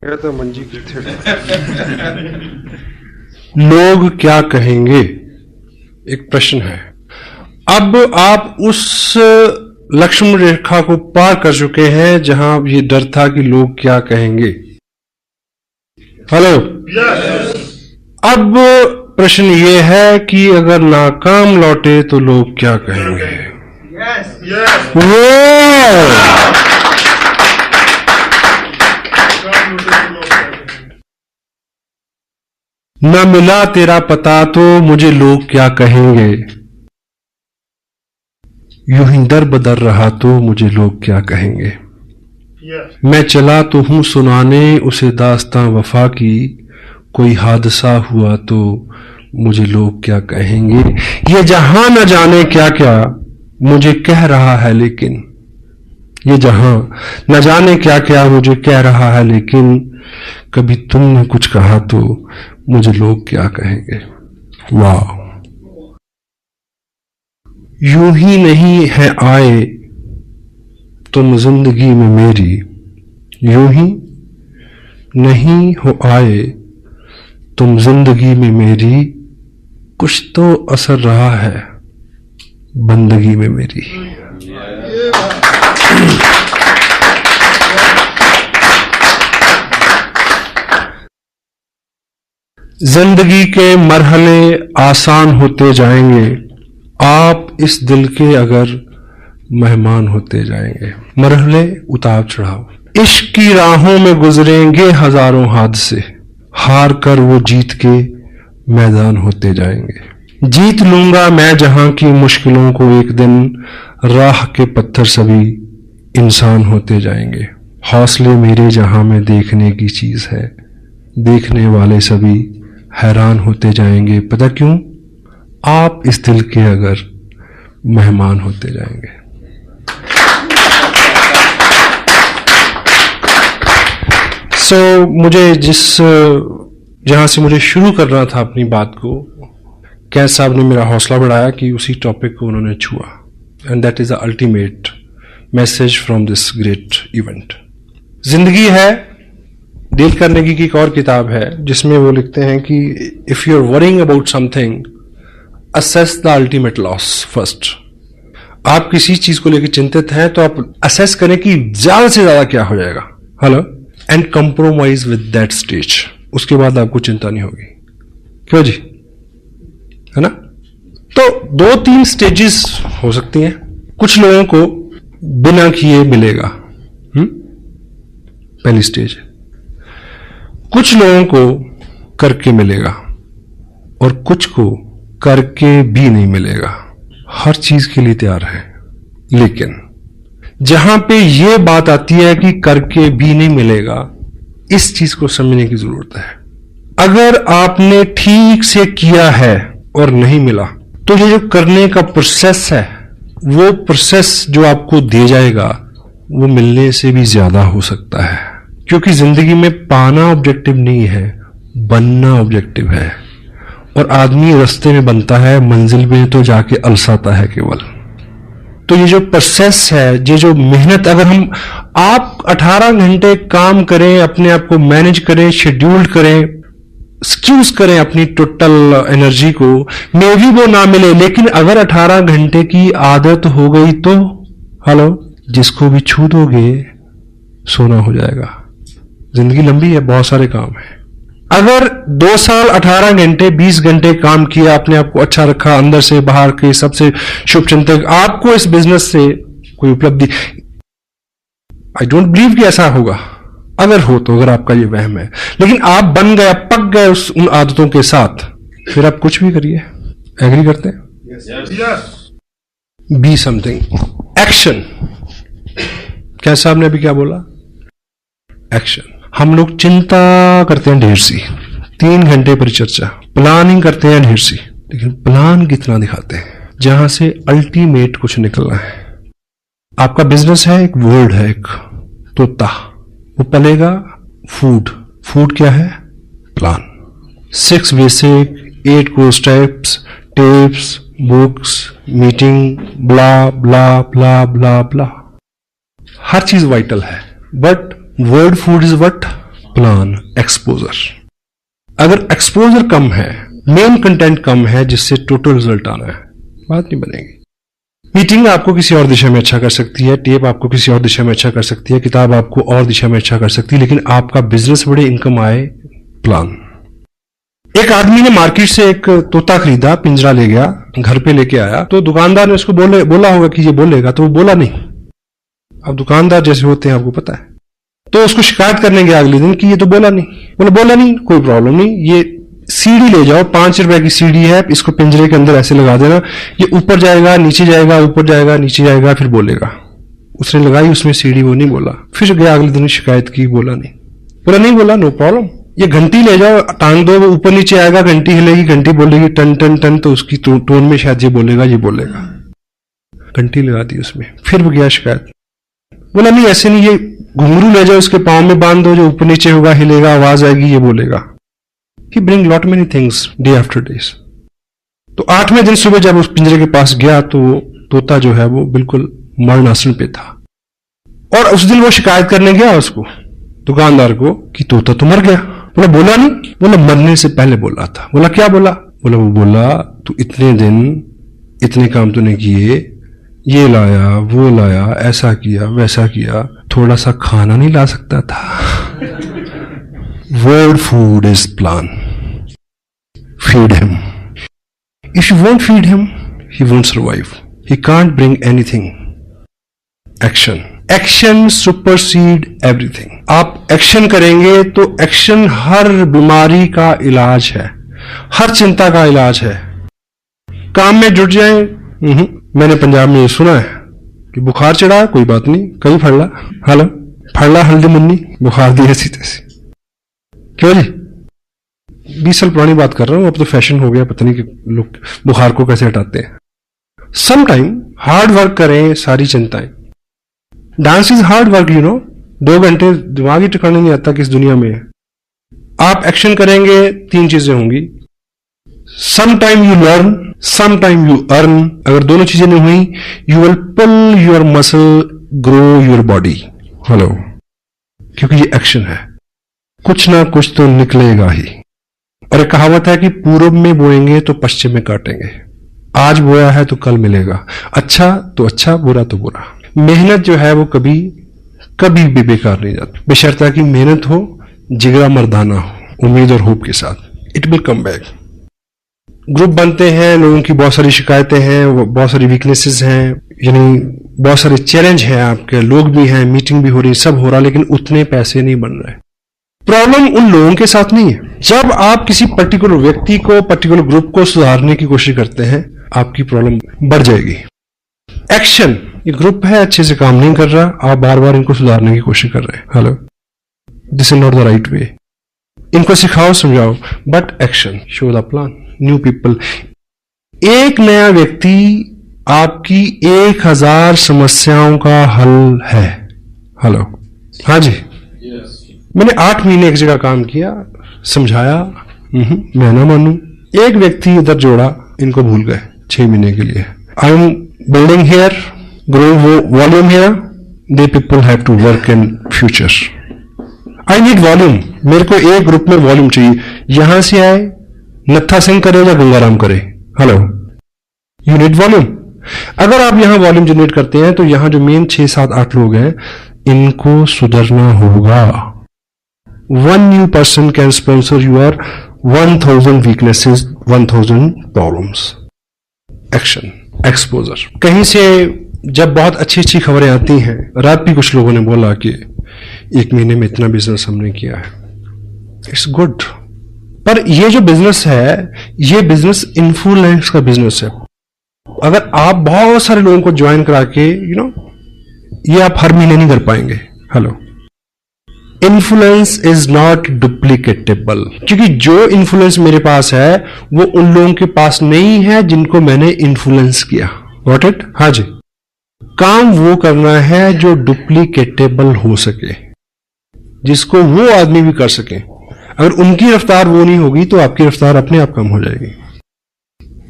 तो मंजी की लोग क्या कहेंगे, एक प्रश्न है। अब आप उस लक्ष्मण रेखा को पार कर चुके हैं जहां ये डर था कि लोग क्या कहेंगे। हेलो, अब प्रश्न ये है कि अगर नाकाम लौटे तो लोग क्या कहेंगे। न मिला तेरा पता तो मुझे लोग क्या कहेंगे, यूं ही दर बदर रहा तो मुझे लोग क्या कहेंगे। मैं चला तो हूं सुनाने उसे दास्तां वफा की, कोई हादसा हुआ तो मुझे लोग क्या कहेंगे। ये जहां न जाने क्या क्या मुझे कह रहा है, लेकिन ये जहां न जाने क्या क्या मुझे कह रहा है, लेकिन कभी तुमने कुछ कहा तो मुझे लोग क्या कहेंगे। वाह, यूं ही नहीं है आए तुम जिंदगी में मेरी, यूं ही नहीं हो आए तुम जिंदगी में मेरी, कुछ तो असर रहा है बंदगी में मेरी। जिंदगी के मरहले आसान होते जाएंगे, आप इस दिल के अगर मेहमान होते जाएंगे। मरहले उतार चढ़ाव इश्क की राहों में गुजरेंगे हजारों हादसे, हार कर वो जीत के मैदान होते जाएंगे। जीत लूंगा मैं जहां की मुश्किलों को एक दिन, राह के पत्थर सभी इंसान होते जाएंगे। हौसले मेरे जहां में देखने की चीज है, देखने वाले सभी हैरान होते जाएंगे। पता क्यों? आप इस दिल के अगर मेहमान होते जाएंगे। मुझे जहां से मुझे शुरू करना था अपनी बात को, कैद साहब ने मेरा हौसला बढ़ाया कि उसी टॉपिक को उन्होंने छुआ, and that is the ultimate message from this great event. जिंदगी है डील कार्नेगी की एक और किताब है जिसमें वो लिखते हैं कि if you are worrying about something, assess the ultimate loss first. आप किसी चीज को लेकर चिंतित हैं तो आप असेस करें कि ज्यादा से ज्यादा क्या हो जाएगा। Hello, and compromise with that stage. उसके बाद आपको चिंता नहीं होगी। क्यों जी, है ना? तो 2-3 स्टेजेस हो सकती हैं। कुछ लोगों को बिना किए मिलेगा, पहली स्टेज। कुछ लोगों को करके मिलेगा और कुछ को करके भी नहीं मिलेगा। हर चीज के लिए तैयार है, लेकिन जहां पे ये बात आती है कि करके भी नहीं मिलेगा, इस चीज को समझने की जरूरत है। अगर आपने ठीक से किया है और नहीं मिला, तो ये जो करने का प्रोसेस है, वो प्रोसेस जो आपको दिया जाएगा वो मिलने से भी ज्यादा हो सकता है। क्योंकि जिंदगी में पाना ऑब्जेक्टिव नहीं है, बनना ऑब्जेक्टिव है। और आदमी रास्ते में बनता है, मंजिल में तो जाके अलसाता है केवल। तो ये जो प्रोसेस है, ये जो मेहनत, अगर आप 18 घंटे काम करें, अपने आप को मैनेज करें, शेड्यूल्ड करें, एक्सक्यूज करें अपनी टोटल एनर्जी को, मे भी वो ना मिले, लेकिन अगर 18 घंटे की आदत हो गई तो हेलो, जिसको भी छू दोगे सोना हो जाएगा। जिंदगी लंबी है, बहुत सारे काम है। अगर 2 साल 18 घंटे 20 घंटे काम किया, अपने आप को अच्छा रखा, अंदर से बाहर के सबसे शुभ चिंतक, आपको इस बिजनेस से कोई उपलब्धि, आई डोंट बिलीव कि ऐसा होगा। अगर हो तो, अगर आपका ये वहम है, लेकिन आप बन गए, पक गए उन आदतों के साथ, फिर आप कुछ भी करिए। एग्री करते हैं? Be something, action. क्या साहब ने अभी क्या बोला? एक्शन। हम लोग चिंता करते हैं ढेर सी, 3 घंटे परिचर्चा, प्लानिंग करते हैं ढेर सी, लेकिन प्लान कितना दिखाते हैं जहां से अल्टीमेट कुछ निकलना है। आपका बिजनेस है, एक वर्ड है, एक तोता, वो पलेगा फूड। फूड क्या है? Plan. 6 basic, 8 course types, tips, books, meeting, blah blah blah blah blah. हर चीज वाइटल है, but word food is what? Plan exposure. अगर एक्सपोजर कम है, मेन कंटेंट कम है, जिससे टोटल रिजल्ट आना है, बात नहीं बनेगी। मीटिंग आपको किसी और दिशा में अच्छा कर सकती है, टेप आपको किसी और दिशा में अच्छा कर सकती है, किताब आपको और दिशा में अच्छा कर सकती है, लेकिन आपका बिजनेस बड़े इनकम आए, प्लान। एक आदमी ने मार्केट से एक तोता खरीदा, पिंजरा ले गया, घर पे लेके आया, तो दुकानदार ने उसको बोला होगा कि ये बोलेगा, तो वो बोला नहीं। अब दुकानदार जैसे होते हैं आपको पता है, तो उसको शिकायत करने गया अगले दिन कि ये तो बोला नहीं, कोई प्रॉब्लम नहीं, ये सीढ़ी ले जाओ, 5 रुपए की सीढ़ी है, इसको पिंजरे के अंदर ऐसे लगा देना, ये ऊपर जाएगा, नीचे जाएगा, ऊपर जाएगा, नीचे जाएगा, फिर बोलेगा। उसने लगाई उसमें सीढ़ी, वो नहीं बोला, फिर गया अगले दिन शिकायत की, बोला नहीं, नो प्रॉब्लम। ये घंटी ले जाओ, टांग दो, वो ऊपर नीचे आएगा, घंटी हिलेगी, घंटी बोलेगी टन टन टन, तो उसकी टोन में शायद ये बोलेगा। घंटी लगा दी उसमें, फिर वो गया शिकायत, बोला नहीं ऐसे नहीं, ये घुंघरू ले जाओ, उसके पांव में बांध दो, जो ऊपर नीचे होगा हिलेगा, आवाज आएगी, ये बोलेगा। He bring lot many things day after days। तो 8वें दिन सुबह जब उस पिंजरे के पास गया तो तोता जो है वो बिल्कुल मरण आसन पे था, और उस दिन वो शिकायत करने गया उसको, दुकानदार को, कि तोता तो मर गया। बोला नहीं, बोला मरने से पहले बोला था। बोला क्या बोला? वो बोला तू इतने दिन इतने काम तूने किए, ये लाया वो लाया, ऐसा किया वैसा किया, थोड़ा सा खाना नहीं ला सकता था? Word food is plan. Feed him. If you won't feed him, he won't survive. He can't bring anything. Action. Action supersede everything. आप एक्शन करेंगे तो एक्शन हर बीमारी का इलाज है, हर चिंता का इलाज है। काम में जुट जाए। मैंने पंजाब में ये सुना है कि बुखार चढ़ा, कोई बात नहीं, कहीं फड़ला हल्दी मुन्नी, बुखार दी ऐसी तैसी। क्यों जी? 20 साल पुरानी बात कर रहा हूं, अब तो फैशन हो गया, पता नहीं कि लोग बुखार को कैसे हटाते हैं। सम टाइम हार्ड वर्क करें, सारी चिंताएं। डांस इज हार्ड वर्क, 2 घंटे दिमाग ही ठिकाने नहीं आता किस दुनिया में है। आप एक्शन करेंगे, 3 चीजें होंगी। Some time you learn, some time you earn. अगर दोनों चीजें नहीं हुई, you will pull your muscle, grow your body. Hello, क्योंकि ये एक्शन है, कुछ ना कुछ तो निकलेगा ही। और एक कहावत है कि पूर्व में बोएंगे तो पश्चिम में काटेंगे। आज बोया है तो कल मिलेगा, अच्छा तो अच्छा, बुरा तो बुरा। मेहनत जो है वो कभी भी बेकार नहीं जाती, बशर्ते कि मेहनत हो, जिगरा मर्दाना हो, उम्मीद और होप के साथ। It will come back. Group बनते हैं, लोगों की बहुत सारी शिकायतें हैं, बहुत सारी वीकनेसेस हैं, यानी बहुत सारे चैलेंज हैं, आपके लोग भी हैं, मीटिंग भी हो रही, सब हो रहा, लेकिन उतने पैसे नहीं बन रहे। प्रॉब्लम उन लोगों के साथ नहीं है। जब आप किसी पर्टिकुलर व्यक्ति को, पर्टिकुलर ग्रुप को सुधारने की कोशिश करते हैं, आपकी प्रॉब्लम बढ़ जाएगी। एक्शन, ये ग्रुप है, अच्छे से काम नहीं कर रहा, आप बार बार इनको सुधारने की कोशिश कर रहे हैं। Hello, this is not the right way. इनको सिखाओ, समझाओ, but action, show the plan, new people. एक नया व्यक्ति आपकी 1000 समस्याओं का हल है। हेलो, हाँ जी। मैंने 8 महीने एक जगह काम किया, समझाया, मैं ना मानू। एक व्यक्ति इधर जोड़ा, इनको भूल गए 6 महीने के लिए। I am building here, growing volume here, they people have to work in future. I need volume. मेरे को एक ग्रुप में वॉल्यूम चाहिए। यहां से आए, नत्था सिंह करे या गंगाराम करे, हेलो, यू नीड वॉल्यूम। अगर आप यहां वॉल्यूम जनरेट करते हैं तो यहां जो मेन 6, 7, 8 लोग हैं, इनको सुधरना होगा। 1 new person can sponsor your 1000 weaknesses, 1000 problems. Action, exposure. कहीं से जब बहुत अच्छी खबरें आती हैं, रात भी कुछ लोगों ने बोला कि 1 महीने में इतना बिजनेस हमने किया है, इट्स गुड। पर ये जो बिजनेस है, ये बिजनेस इन्फ्लुएंस का बिजनेस है। अगर आप बहुत सारे लोगों को ज्वाइन करा के, ये आप हर महीने नहीं कर पाएंगे। हेलो, इन्फ्लुएंस इज नॉट डुप्लीकेटेबल, क्योंकि जो इन्फ्लुएंस मेरे पास है वो उन लोगों के पास नहीं है जिनको मैंने इन्फ्लुएंस किया। Got it? हाँ जी। काम वो करना है जो डुप्लीकेटेबल हो सके, जिसको वो आदमी भी कर सके। अगर उनकी रफ्तार वो नहीं होगी तो आपकी रफ्तार अपने आप कम हो जाएगी।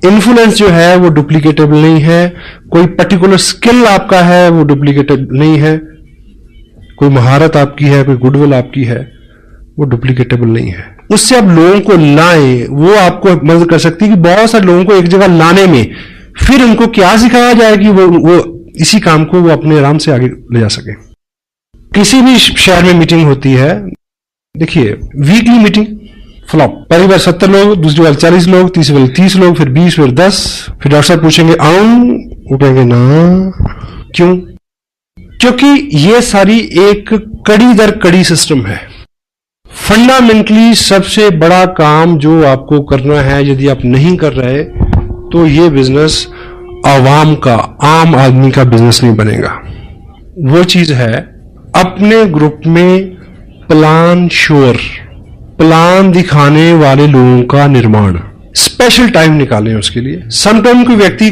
इन्फ्लुएंस जो है वो डुप्लीकेटेबल नहीं है। कोई पर्टिकुलर स्किल आपका है वो डुप्लीकेटेबल नहीं है। कोई महारत आपकी है, कोई गुडविल आपकी है, वो डुप्लीकेटेबल नहीं है। उससे आप लोगों को लाएं, वो आपको मदद कर सकती है कि बहुत सारे लोगों को एक जगह लाने में फिर उनको क्या सिखाया जाए कि वो इसी काम को वो अपने आराम से आगे ले जा सके। किसी भी शहर में मीटिंग होती है, देखिए वीकली मीटिंग फ्लॉप, पहली बार 70 लोग, दूसरी बार 40 लोग, तीसरी बार 30 लोग, फिर 20, फिर 10, फिर डॉक्टर साहब पूछेंगे आऊं, वो कहेंगे ना। क्यों? क्योंकि ये सारी एक कड़ी दर कड़ी सिस्टम है। फंडामेंटली सबसे बड़ा काम जो आपको करना है, यदि आप नहीं कर रहे तो ये बिजनेस आवाम का, आम आदमी का बिजनेस नहीं बनेगा। वो चीज है अपने ग्रुप में प्लान श्योर, प्लान दिखाने वाले लोगों का निर्माण। स्पेशल टाइम निकालें उसके लिए। समटाइम कोई व्यक्ति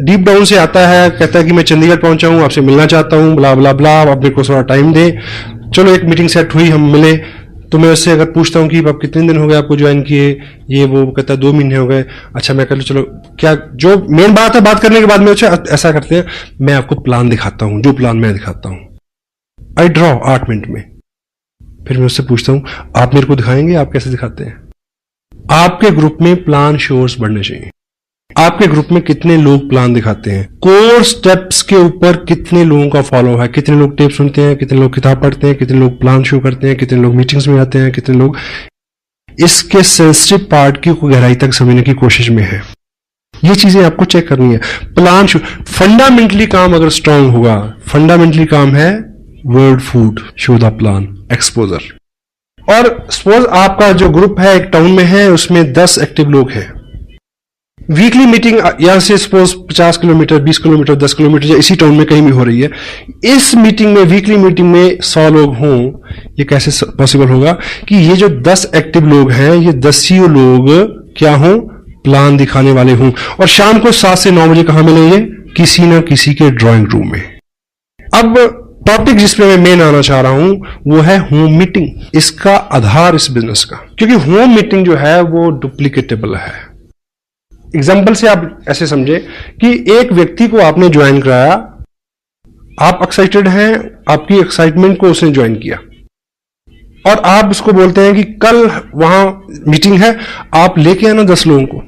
डीप डाउन से आता है, कहता है कि मैं चंडीगढ़ पहुंचा हूं, आपसे मिलना चाहता हूं, ब्ला ब्ला ब्ला, आप मेरे को थोड़ा टाइम दे। चलो एक मीटिंग सेट हुई, हम मिले, तो मैं उससे अगर पूछता हूं कि आप कितने दिन हो गए आपको ज्वाइन किए, ये वो कहता है 2 महीने हो गए। अच्छा मैं कह लूं, चलो क्या जो मेन बात है, बात करने के बाद में ऐसा करते हैं, मैं आपको प्लान दिखाता हूं, जो प्लान मैं दिखाता हूं, आई ड्रॉ 8 मिनट में। फिर मैं उससे पूछता हूं आप मेरे को दिखाएंगे, आप कैसे दिखाते हैं। आपके ग्रुप में प्लान शोर्स बढ़ने चाहिए। आपके ग्रुप में कितने लोग प्लान दिखाते हैं, कोर स्टेप्स के ऊपर कितने लोगों का फॉलो है, कितने लोग टेप सुनते हैं, कितने लोग किताब पढ़ते हैं, कितने लोग प्लान शो करते हैं, कितने लोग मीटिंग्स में आते हैं, कितने लोग इसके सेंसिटिव पार्ट की गहराई तक समझने की कोशिश में है। ये चीजें आपको चेक करनी है। प्लान शो फंडामेंटली काम अगर स्ट्रांग होगा, फंडामेंटली काम है word food, show the plan, exposure. और सपोज आपका जो ग्रुप है एक टाउन में है, उसमें 10 एक्टिव लोग हैं। वीकली मीटिंग यहां से सपोज 50 किलोमीटर, 20 किलोमीटर, 10 किलोमीटर या इसी टाउन में कहीं भी हो रही है। इस मीटिंग में, वीकली मीटिंग में 100 लोग हों, ये कैसे पॉसिबल होगा कि ये जो 10 एक्टिव लोग हैं, ये 10 ही लोग क्या हों, प्लान दिखाने वाले हों। और शाम को 7 से 9 बजे कहां मिलेंगे, किसी ना किसी के ड्राइंग रूम में। अब टॉपिक जिस पे मैं मेन आना चाह रहा हूं वो है होम मीटिंग, इसका आधार इस बिजनेस का। क्योंकि होम मीटिंग जो है वो डुप्लीकेटेबल है। एग्जाम्पल से आप ऐसे समझे कि एक व्यक्ति को आपने ज्वाइन कराया, आप एक्साइटेड हैं, आपकी एक्साइटमेंट को उसने ज्वाइन किया, और आप उसको बोलते हैं कि कल वहां मीटिंग है, आप लेके आना 10 लोगों को।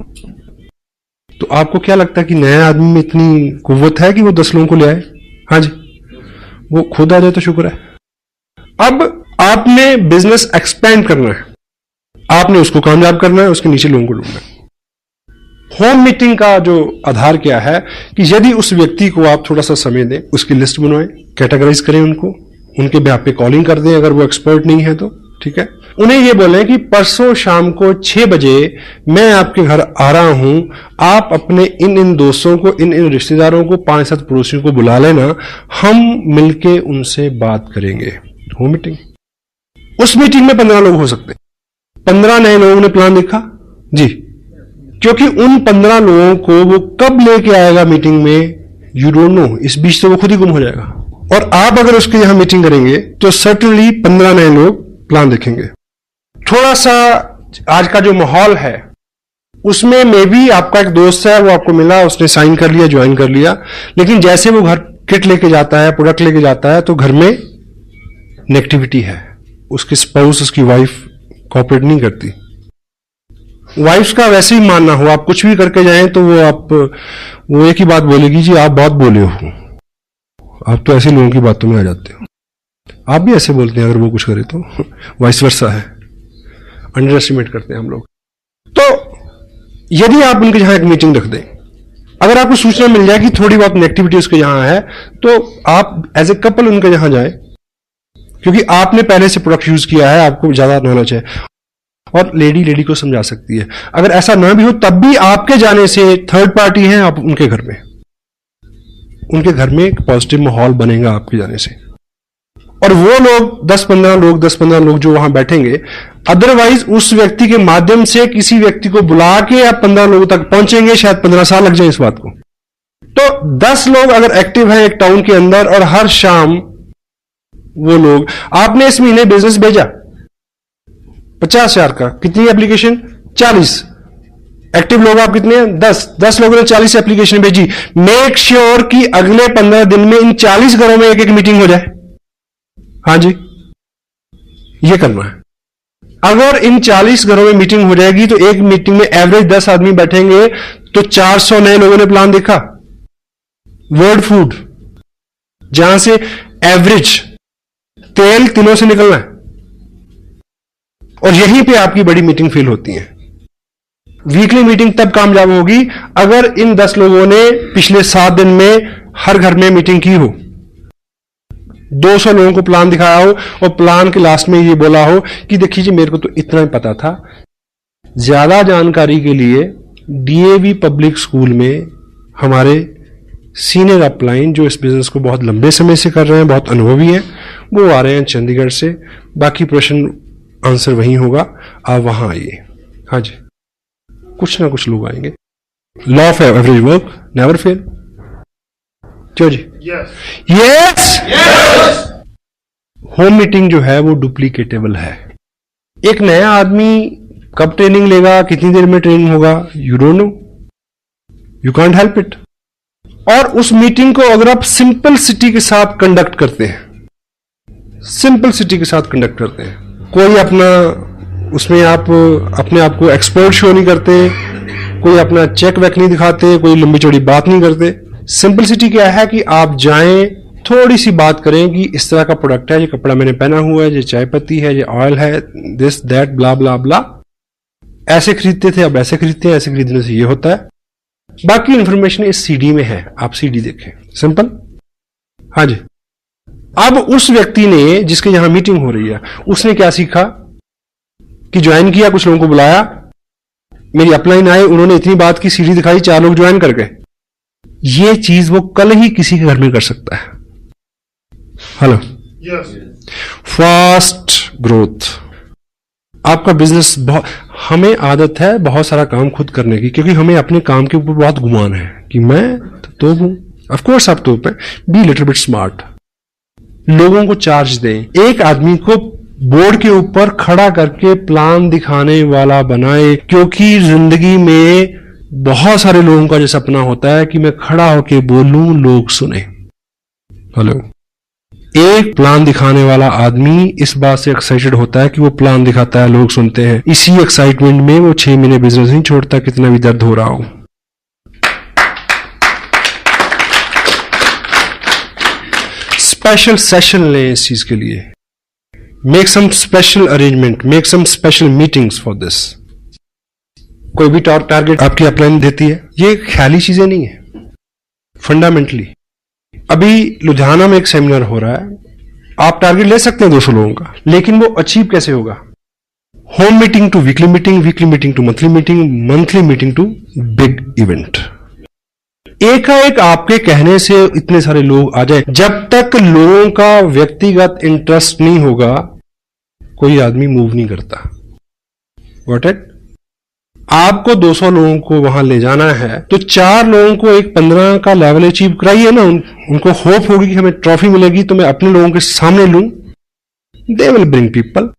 तो आपको क्या लगता है कि नए आदमी में इतनी कुव्वत है कि वो 10 लोगों को ले आए? हाँ जी, वो खुद आ जाए तो शुक्र है। अब आपने बिजनेस एक्सपेंड करना है, आपने उसको कामयाब करना है, उसके नीचे लोगों को ढूंढना है। होम मीटिंग का जो आधार क्या है कि यदि उस व्यक्ति को आप थोड़ा सा समय दें, उसकी लिस्ट बनवाएं, कैटेगराइज करें उनको, उनके बेहाफ पे कॉलिंग कर दें अगर वो एक्सपर्ट नहीं है तो, ठीक है। उन्हें ये बोलें कि परसों शाम को 6 बजे मैं आपके घर आ रहा हूं, आप अपने इन दोस्तों को, इन रिश्तेदारों को, 5-7 पड़ोसियों को बुला लेना, हम मिलके उनसे बात करेंगे। Home meeting. उस मीटिंग में 15 लोग हो सकते हैं। 15 नए लोगों ने प्लान देखा जी, क्योंकि उन 15 लोगों को वो कब लेके आएगा मीटिंग में, यू डोंट नो। इस बीच तो वो खुद ही गुम हो जाएगा। और आप अगर उसके यहां मीटिंग करेंगे तो सर्टनली 15 नए लोग प्लान देखेंगे। थोड़ा सा आज का जो माहौल है उसमें मे बी आपका एक दोस्त है, वो आपको मिला, उसने साइन कर लिया, ज्वाइन कर लिया, लेकिन जैसे वो घर किट लेके जाता है, प्रोडक्ट लेके जाता है, तो घर में नेगेटिविटी है। उसकी स्पाउस, उसकी वाइफ कोऑपरेट नहीं करती। वाइफ का वैसे ही मानना हो, आप कुछ भी करके जाएं तो वो एक ही बात बोलेगी, जी आप बहुत बोले हो, आप तो ऐसे लोगों की बातों में आ जाते हो। आप भी ऐसे बोलते हैं अगर वो कुछ करे तो, वाइस वर्सा है। अंडर एस्टिमेट करते हैं हम लोग। तो यदि आप उनके यहां एक मीटिंग रख दें, अगर आपको सूचना मिल जाए कि थोड़ी बहुत नेगेटिविटी उसके यहां है, तो आप एज ए कपल उनके यहां जाएं, क्योंकि आपने पहले से प्रोडक्ट यूज किया है, आपको ज्यादा नॉलेज है, और लेडी को समझा सकती है। अगर ऐसा ना भी हो तब भी आपके जाने से थर्ड पार्टी है, आप उनके घर में एक पॉजिटिव माहौल बनेगा आपके जाने से। और वो लोग 10-15 लोग जो वहां बैठेंगे, अदरवाइज उस व्यक्ति के माध्यम से किसी व्यक्ति को बुला के आप 15 लोगों तक पहुंचेंगे, शायद 15 साल लग जाए इस बात को। तो 10 लोग अगर एक्टिव हैं एक टाउन के अंदर, और हर शाम वो लोग, आपने इस महीने बिजनेस भेजा 50,000 का, कितनी एप्लीकेशन? 40। एक्टिव लोग आप कितने हैं? 10 लोगों ने 40 एप्लीकेशन भेजी। मेक श्योर कि अगले 15 दिन में इन 40 घरों में एक मीटिंग हो जाए। हाँ जी, ये करना है। अगर इन 40 घरों में मीटिंग हो जाएगी तो एक मीटिंग में एवरेज 10 आदमी बैठेंगे तो 400 नए लोगों ने प्लान देखा। वर्ल्ड फूड, जहां से एवरेज तेल तिलों से निकलना है, और यहीं पे आपकी बड़ी मीटिंग फेल होती है। वीकली मीटिंग तब कामयाब होगी अगर इन 10 लोगों ने पिछले 7 दिन में हर घर में मीटिंग की हो, 200 लोगों को प्लान दिखाया हो और प्लान के लास्ट में ये बोला हो कि देखिए जी मेरे को तो इतना ही पता था। ज्यादा जानकारी के लिए डीएवी पब्लिक स्कूल में हमारे सीनियर अपलाइन जो इस बिजनेस को बहुत लंबे समय से कर रहे हैं, बहुत अनुभवी हैं, वो आ रहे हैं चंडीगढ़ से। बाकी प्रश्न आंसर वहीं होगा, आप वहां आइए। हाँ जी, कुछ ना कुछ लोग आएंगे। Law of average work never fail. क्यों जी? यस। होम मीटिंग जो है वो डुप्लीकेटेबल है। एक नया आदमी कब ट्रेनिंग लेगा, कितनी देर में ट्रेनिंग होगा, you don't know, you can't help it. और उस मीटिंग को अगर आप सिंपलिसिटी के साथ कंडक्ट करते हैं, सिंपलिसिटी के साथ कंडक्ट करते हैं, कोई अपना उसमें आप अपने आप को एक्सपर्ट शो नहीं करते, कोई अपना चेक वेक नहीं दिखाते, कोई लंबी चौड़ी बात नहीं करते। सिंपलिसिटी क्या है कि आप जाएं, थोड़ी सी बात करें कि इस तरह का प्रोडक्ट है, ये कपड़ा मैंने पहना हुआ है, ये चाय पत्ती है, ये ऑयल है, दिस दैट ब्ला ब्ला ब्ला, ऐसे खरीदते थे अब ऐसे खरीदते हैं, ऐसे खरीदने से ये होता है। बाकी इंफॉर्मेशन इस सीडी में है, आप सीडी देखें, सिंपल। हाँ जी। अब उस व्यक्ति ने जिसके यहां मीटिंग हो रही है, उसने क्या सीखा कि ज्वाइन किया, कुछ लोगों को बुलाया, मेरी अपलाइन आए, उन्होंने इतनी बात की, सीडी दिखाई, 4 लोग ज्वाइन कर गए। ये चीज वो कल ही किसी के घर में कर सकता है। Hello, fast growth. आपका बिजनेस बहुत, हमें आदत है बहुत सारा काम खुद करने की, क्योंकि हमें अपने काम के ऊपर बहुत गुमान है कि मैं तो हूं। ऑफ कोर्स आप तो बी लिटिल बिट स्मार्ट। लोगों को चार्ज दें। एक आदमी को बोर्ड के ऊपर खड़ा करके प्लान दिखाने वाला बनाए, क्योंकि जिंदगी में बहुत सारे लोगों का जो सपना होता है कि मैं खड़ा होके बोलूं, लोग सुने। हेलो, एक प्लान दिखाने वाला आदमी इस बात से एक्साइटेड होता है कि वो प्लान दिखाता है, लोग सुनते हैं। इसी एक्साइटमेंट में वो 6 महीने बिजनेस नहीं छोड़ता, कितना भी दर्द हो रहा हो। स्पेशल सेशन लें इस चीज के लिए। Make some special arrangement, make some special meetings for this. कोई भी टारगेट आपकी अपलाइन देती है, ये ख्याली चीजें नहीं है, फंडामेंटली। अभी लुधियाना में एक सेमिनार हो रहा है, आप टारगेट ले सकते हैं 200 लोगों का, लेकिन वो अचीव कैसे होगा? Home meeting to weekly meeting, weekly meeting to monthly meeting, monthly meeting to big event. एकाएक आपके कहने से इतने सारे लोग आ जाए, जब तक लोगों का व्यक्तिगत इंटरेस्ट नहीं होगा कोई आदमी मूव नहीं करता। Got it? आपको 200 लोगों को वहां ले जाना है तो 4 लोगों को एक 15 का लेवल अचीव कराइए ना। उनको होप होगी कि हमें ट्रॉफी मिलेगी तो मैं अपने लोगों के सामने लूं, दे विल ब्रिंग पीपल।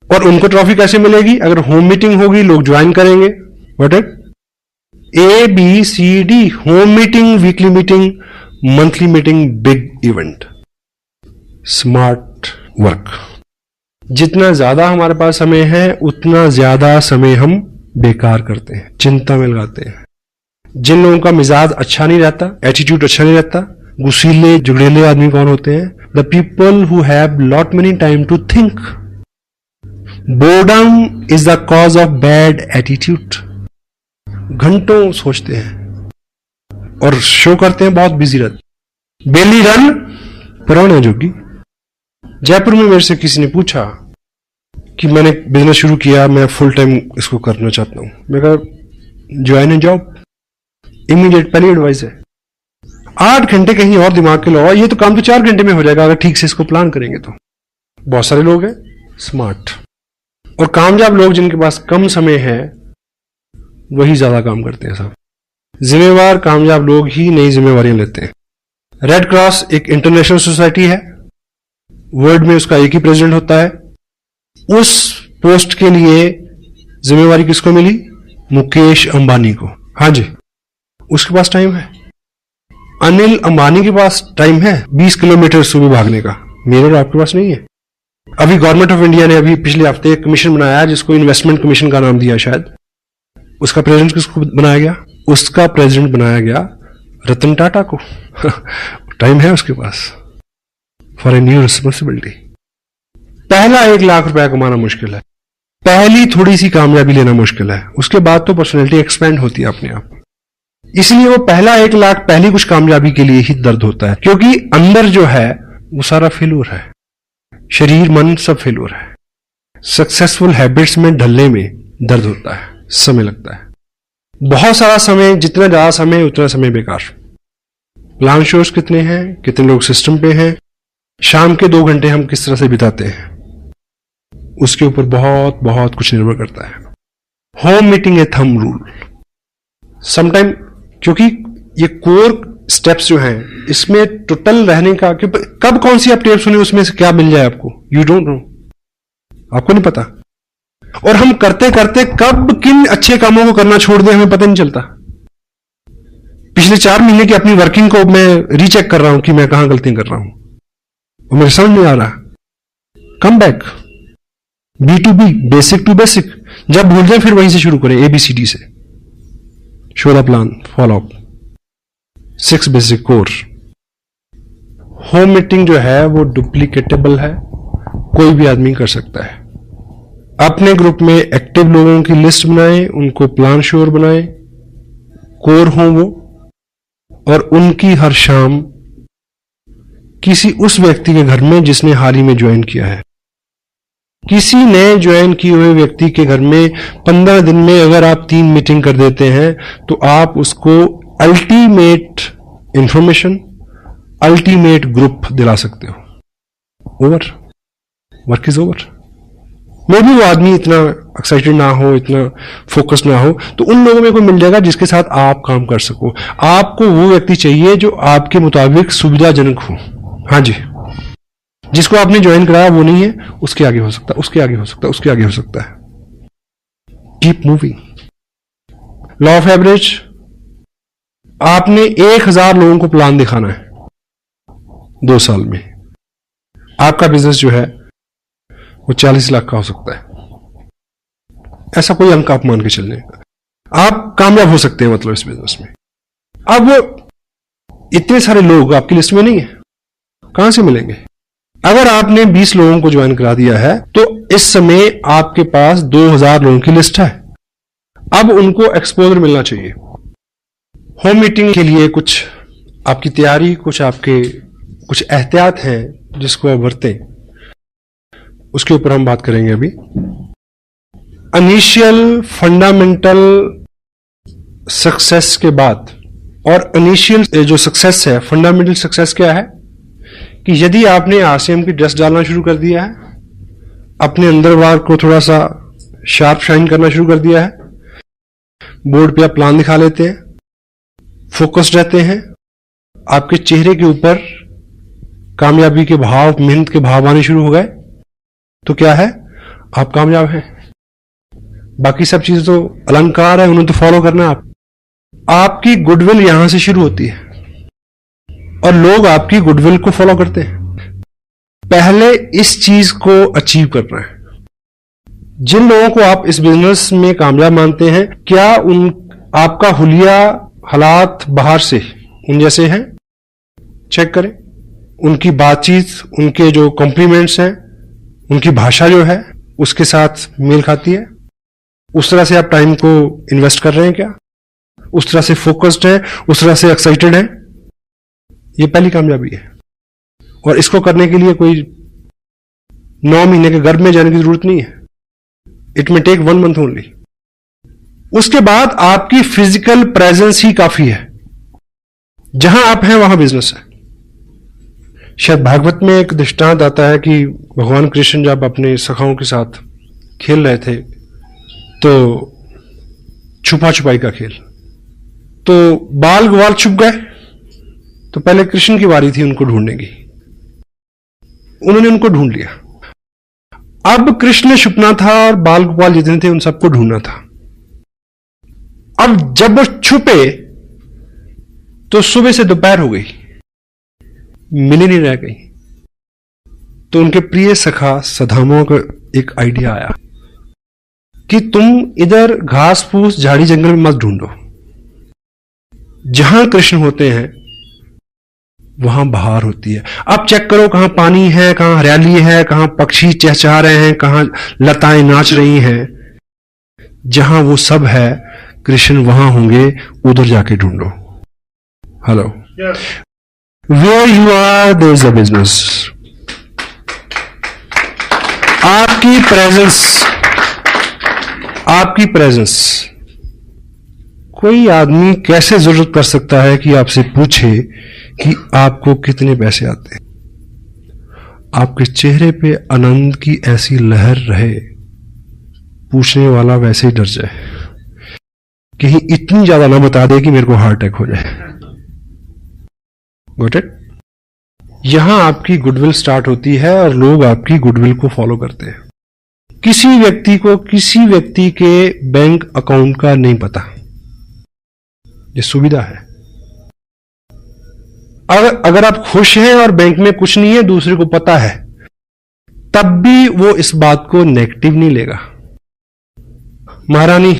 और उनको ट्रॉफी कैसे मिलेगी? अगर होम मीटिंग होगी, लोग ज्वाइन करेंगे। What it? ABCD, home meeting, weekly meeting, monthly meeting, big event. Smart work. जितना ज्यादा हमारे पास समय है उतना ज्यादा समय हम बेकार करते हैं, चिंता में लगाते हैं। जिन लोगों का मिजाज अच्छा नहीं रहता, एटीट्यूड अच्छा नहीं रहता, गुस्सीले जुगड़ेले आदमी कौन होते हैं? The people who have lot many time to think. Boredom is the cause of bad attitude. घंटों सोचते हैं और शो करते हैं बहुत बिजी रहते। बेली रन पुराना जोगी। जयपुर में मेरे से किसी ने पूछा कि मैंने बिजनेस शुरू किया, मैं फुल टाइम इसको करना चाहता हूं। मैं कहा ज्वाइन ए जॉब, इमीडिएट पहली एडवाइस है। 8 घंटे कहीं और दिमाग के लगाओ, ये तो काम तो 4 घंटे में हो जाएगा अगर ठीक से इसको प्लान करेंगे तो। बहुत सारे लोग हैं स्मार्ट और कामयाब लोग जिनके पास कम समय है वही ज्यादा काम करते हैं। साहब, जिम्मेवार कामयाब लोग ही नई जिम्मेवारियां लेते हैं। रेड क्रॉस एक इंटरनेशनल सोसाइटी है, वर्ल्ड में उसका एक ही प्रेसिडेंट होता है। उस पोस्ट के लिए जिम्मेवारी किसको मिली? मुकेश अंबानी को। हाँ जी, उसके पास टाइम है। अनिल अंबानी के पास टाइम है 20 किलोमीटर सुबह भागने का, मेरे और आपके पास नहीं है। अभी गवर्नमेंट ऑफ इंडिया ने अभी पिछले हफ्ते एक कमीशन बनाया जिसको इन्वेस्टमेंट कमीशन का नाम दिया शायद। उसका प्रेसिडेंट किसको बनाया गया? उसका प्रेसिडेंट बनाया गया रतन टाटा को। टाइम है उसके पास फॉर ए न्यू रिस्पॉन्सिबिलिटी। पहला 1 लाख रुपया कमाना मुश्किल है, पहली थोड़ी सी कामयाबी लेना मुश्किल है, उसके बाद तो पर्सनैलिटी एक्सपेंड होती है अपने आप। इसलिए वो पहला 1 लाख पहली कुछ कामयाबी के लिए ही दर्द होता है, क्योंकि अंदर जो है वो सारा फेल्योर है, शरीर मन सब फेल्योर है। सक्सेसफुल हैबिट्स में ढलने में दर्द होता है, समय लगता है, बहुत सारा समय, जितना ज्यादा समय उतना समय बेकार। प्लान शोज कितने हैं, कितने लोग सिस्टम पे हैं, शाम के 2 घंटे हम किस तरह से बिताते हैं, उसके ऊपर बहुत बहुत कुछ निर्भर करता है। होम मीटिंग ए थंब रूल समटाइम, क्योंकि ये कोर स्टेप्स जो हैं इसमें टोटल रहने का, कि कब कौन सी आप टेप सुने उसमें से क्या मिल जाए आपको, यू डोंट नो, आपको नहीं पता। और हम करते करते कब किन अच्छे कामों को करना छोड़ दें हमें पता नहीं चलता। पिछले 4 महीने की अपनी वर्किंग को मैं रीचेक कर रहा हूं कि मैं कहां गलतियां कर रहा हूं, और मेरे समझ नहीं आ रहा। Come back, B2B, basic to basic. जब भूल जाए फिर वहीं से शुरू करें, ABCD से। Show the plan, follow up, 6 basic core. Home meeting जो है वो डुप्लीकेटेबल है, कोई भी आदमी कर सकता है। अपने ग्रुप में एक्टिव लोगों की लिस्ट बनाएं, उनको प्लान श्योर बनाएं, कोर हों वो, और उनकी हर शाम किसी उस व्यक्ति के घर में जिसने हाल ही में ज्वाइन किया है, किसी नए ज्वाइन किए हुए व्यक्ति के घर में 15 दिन में अगर आप 3 मीटिंग कर देते हैं तो आप उसको अल्टीमेट इंफॉर्मेशन, अल्टीमेट ग्रुप दिला सकते हो। Over, work is over. मे भी वो आदमी इतना एक्साइटेड ना हो, इतना फोकस ना हो, तो उन लोगों में कोई मिल जाएगा जिसके साथ आप काम कर सको। आपको वो व्यक्ति चाहिए जो आपके मुताबिक सुविधाजनक हो। हाँ जी, जिसको आपने ज्वाइन कराया वो नहीं है, उसके आगे हो सकता है, उसके आगे हो सकता है, उसके आगे हो सकता है। Keep moving. Law of average, आपने 1000 लोगों को प्लान दिखाना है 2 साल में। आपका बिजनेस जो है वो 40 लाख का हो सकता है, ऐसा कोई अंक आप मान के चलने, आप कामयाब हो सकते हैं मतलब इस बिजनेस में। अब इतने सारे लोग आपकी लिस्ट में नहीं है, कहां से मिलेंगे? अगर आपने 20 लोगों को ज्वाइन करा दिया है तो इस समय आपके पास 2000 लोगों की लिस्ट है। अब उनको एक्सपोजर मिलना चाहिए। होम मीटिंग के लिए कुछ आपकी तैयारी, कुछ आपके कुछ एहतियात हैं जिसको आप बरतें, उसके ऊपर हम बात करेंगे अभी। इनिशियल फंडामेंटल सक्सेस के बाद, और इनिशियल जो सक्सेस है, फंडामेंटल सक्सेस क्या है कि यदि आपने RCM की ड्रेस डालना शुरू कर दिया है, अपने अंदर बार को थोड़ा सा शार्प शाइन करना शुरू कर दिया है, बोर्ड पे आप प्लान दिखा लेते हैं, फोकस्ड रहते हैं, आपके चेहरे के ऊपर कामयाबी के भाव, मेहनत के भाव आने शुरू हो गए, तो क्या है, आप कामयाब हैं। बाकी सब चीजें तो अलंकार है, उन्हें तो फॉलो करना है। आपकी गुडविल यहां से शुरू होती है और लोग आपकी गुडविल को फॉलो करते हैं। पहले इस चीज को अचीव करना है। जिन लोगों को आप इस बिजनेस में कामयाब मानते हैं, क्या आपका हुलिया हालात बाहर से उन जैसे हैं? चेक करें। उनकी बातचीत, उनके जो कॉम्प्लीमेंट्स हैं, उनकी भाषा जो है उसके साथ मेल खाती है? उस तरह से आप टाइम को इन्वेस्ट कर रहे हैं क्या? उस तरह से फोकस्ड है, उस तरह से एक्साइटेड है? ये पहली कामयाबी है। और इसको करने के लिए कोई 9 महीने के गर्भ में जाने की जरूरत नहीं है। It may take 1 month only. उसके बाद आपकी फिजिकल प्रेजेंस ही काफी है। जहां आप हैं वहां बिजनेस है। शायद भागवत में एक दृष्टांत आता है कि भगवान कृष्ण जब अपने सखाओं के साथ खेल रहे थे तो छुपा छुपाई का खेल, तो बाल ग्वाल छुप गए, तो पहले कृष्ण की बारी थी उनको ढूंढने की। उन्होंने उनको ढूंढ लिया। अब कृष्ण छुपना था और बाल गोपाल जितने थे उन सबको ढूंढना था। अब जब वो छुपे तो सुबह से दोपहर हो गई, मिल ही नहीं रह गई। तो उनके प्रिय सखा सदामा को एक आइडिया आया कि तुम इधर घास फूस झाड़ी जंगल में मत ढूंढो, जहां कृष्ण होते हैं वहां बहार होती है। अब चेक करो कहां पानी है, कहां हरियाली है, कहां पक्षी चहचहा रहे हैं, कहां लताएं नाच रही हैं। जहां वो सब है कृष्ण वहां होंगे, उधर जाके ढूंढो। Hello, where you are there is a business. आपकी प्रेजेंस कोई आदमी कैसे जरूरत कर सकता है कि आपसे पूछे कि आपको कितने पैसे आते हैं। आपके चेहरे पे आनंद की ऐसी लहर रहे, पूछने वाला वैसे ही डर जाए, कहीं इतनी ज्यादा ना बता दे कि मेरे को हार्ट अटैक हो जाए। Got it? यहां आपकी गुडविल स्टार्ट होती है और लोग आपकी गुडविल को फॉलो करते हैं। किसी व्यक्ति के बैंक अकाउंट का नहीं पता, ये सुविधा है। अगर आप खुश हैं और बैंक में कुछ नहीं है, दूसरे को पता है, तब भी वो इस बात को नेगेटिव नहीं लेगा। महारानी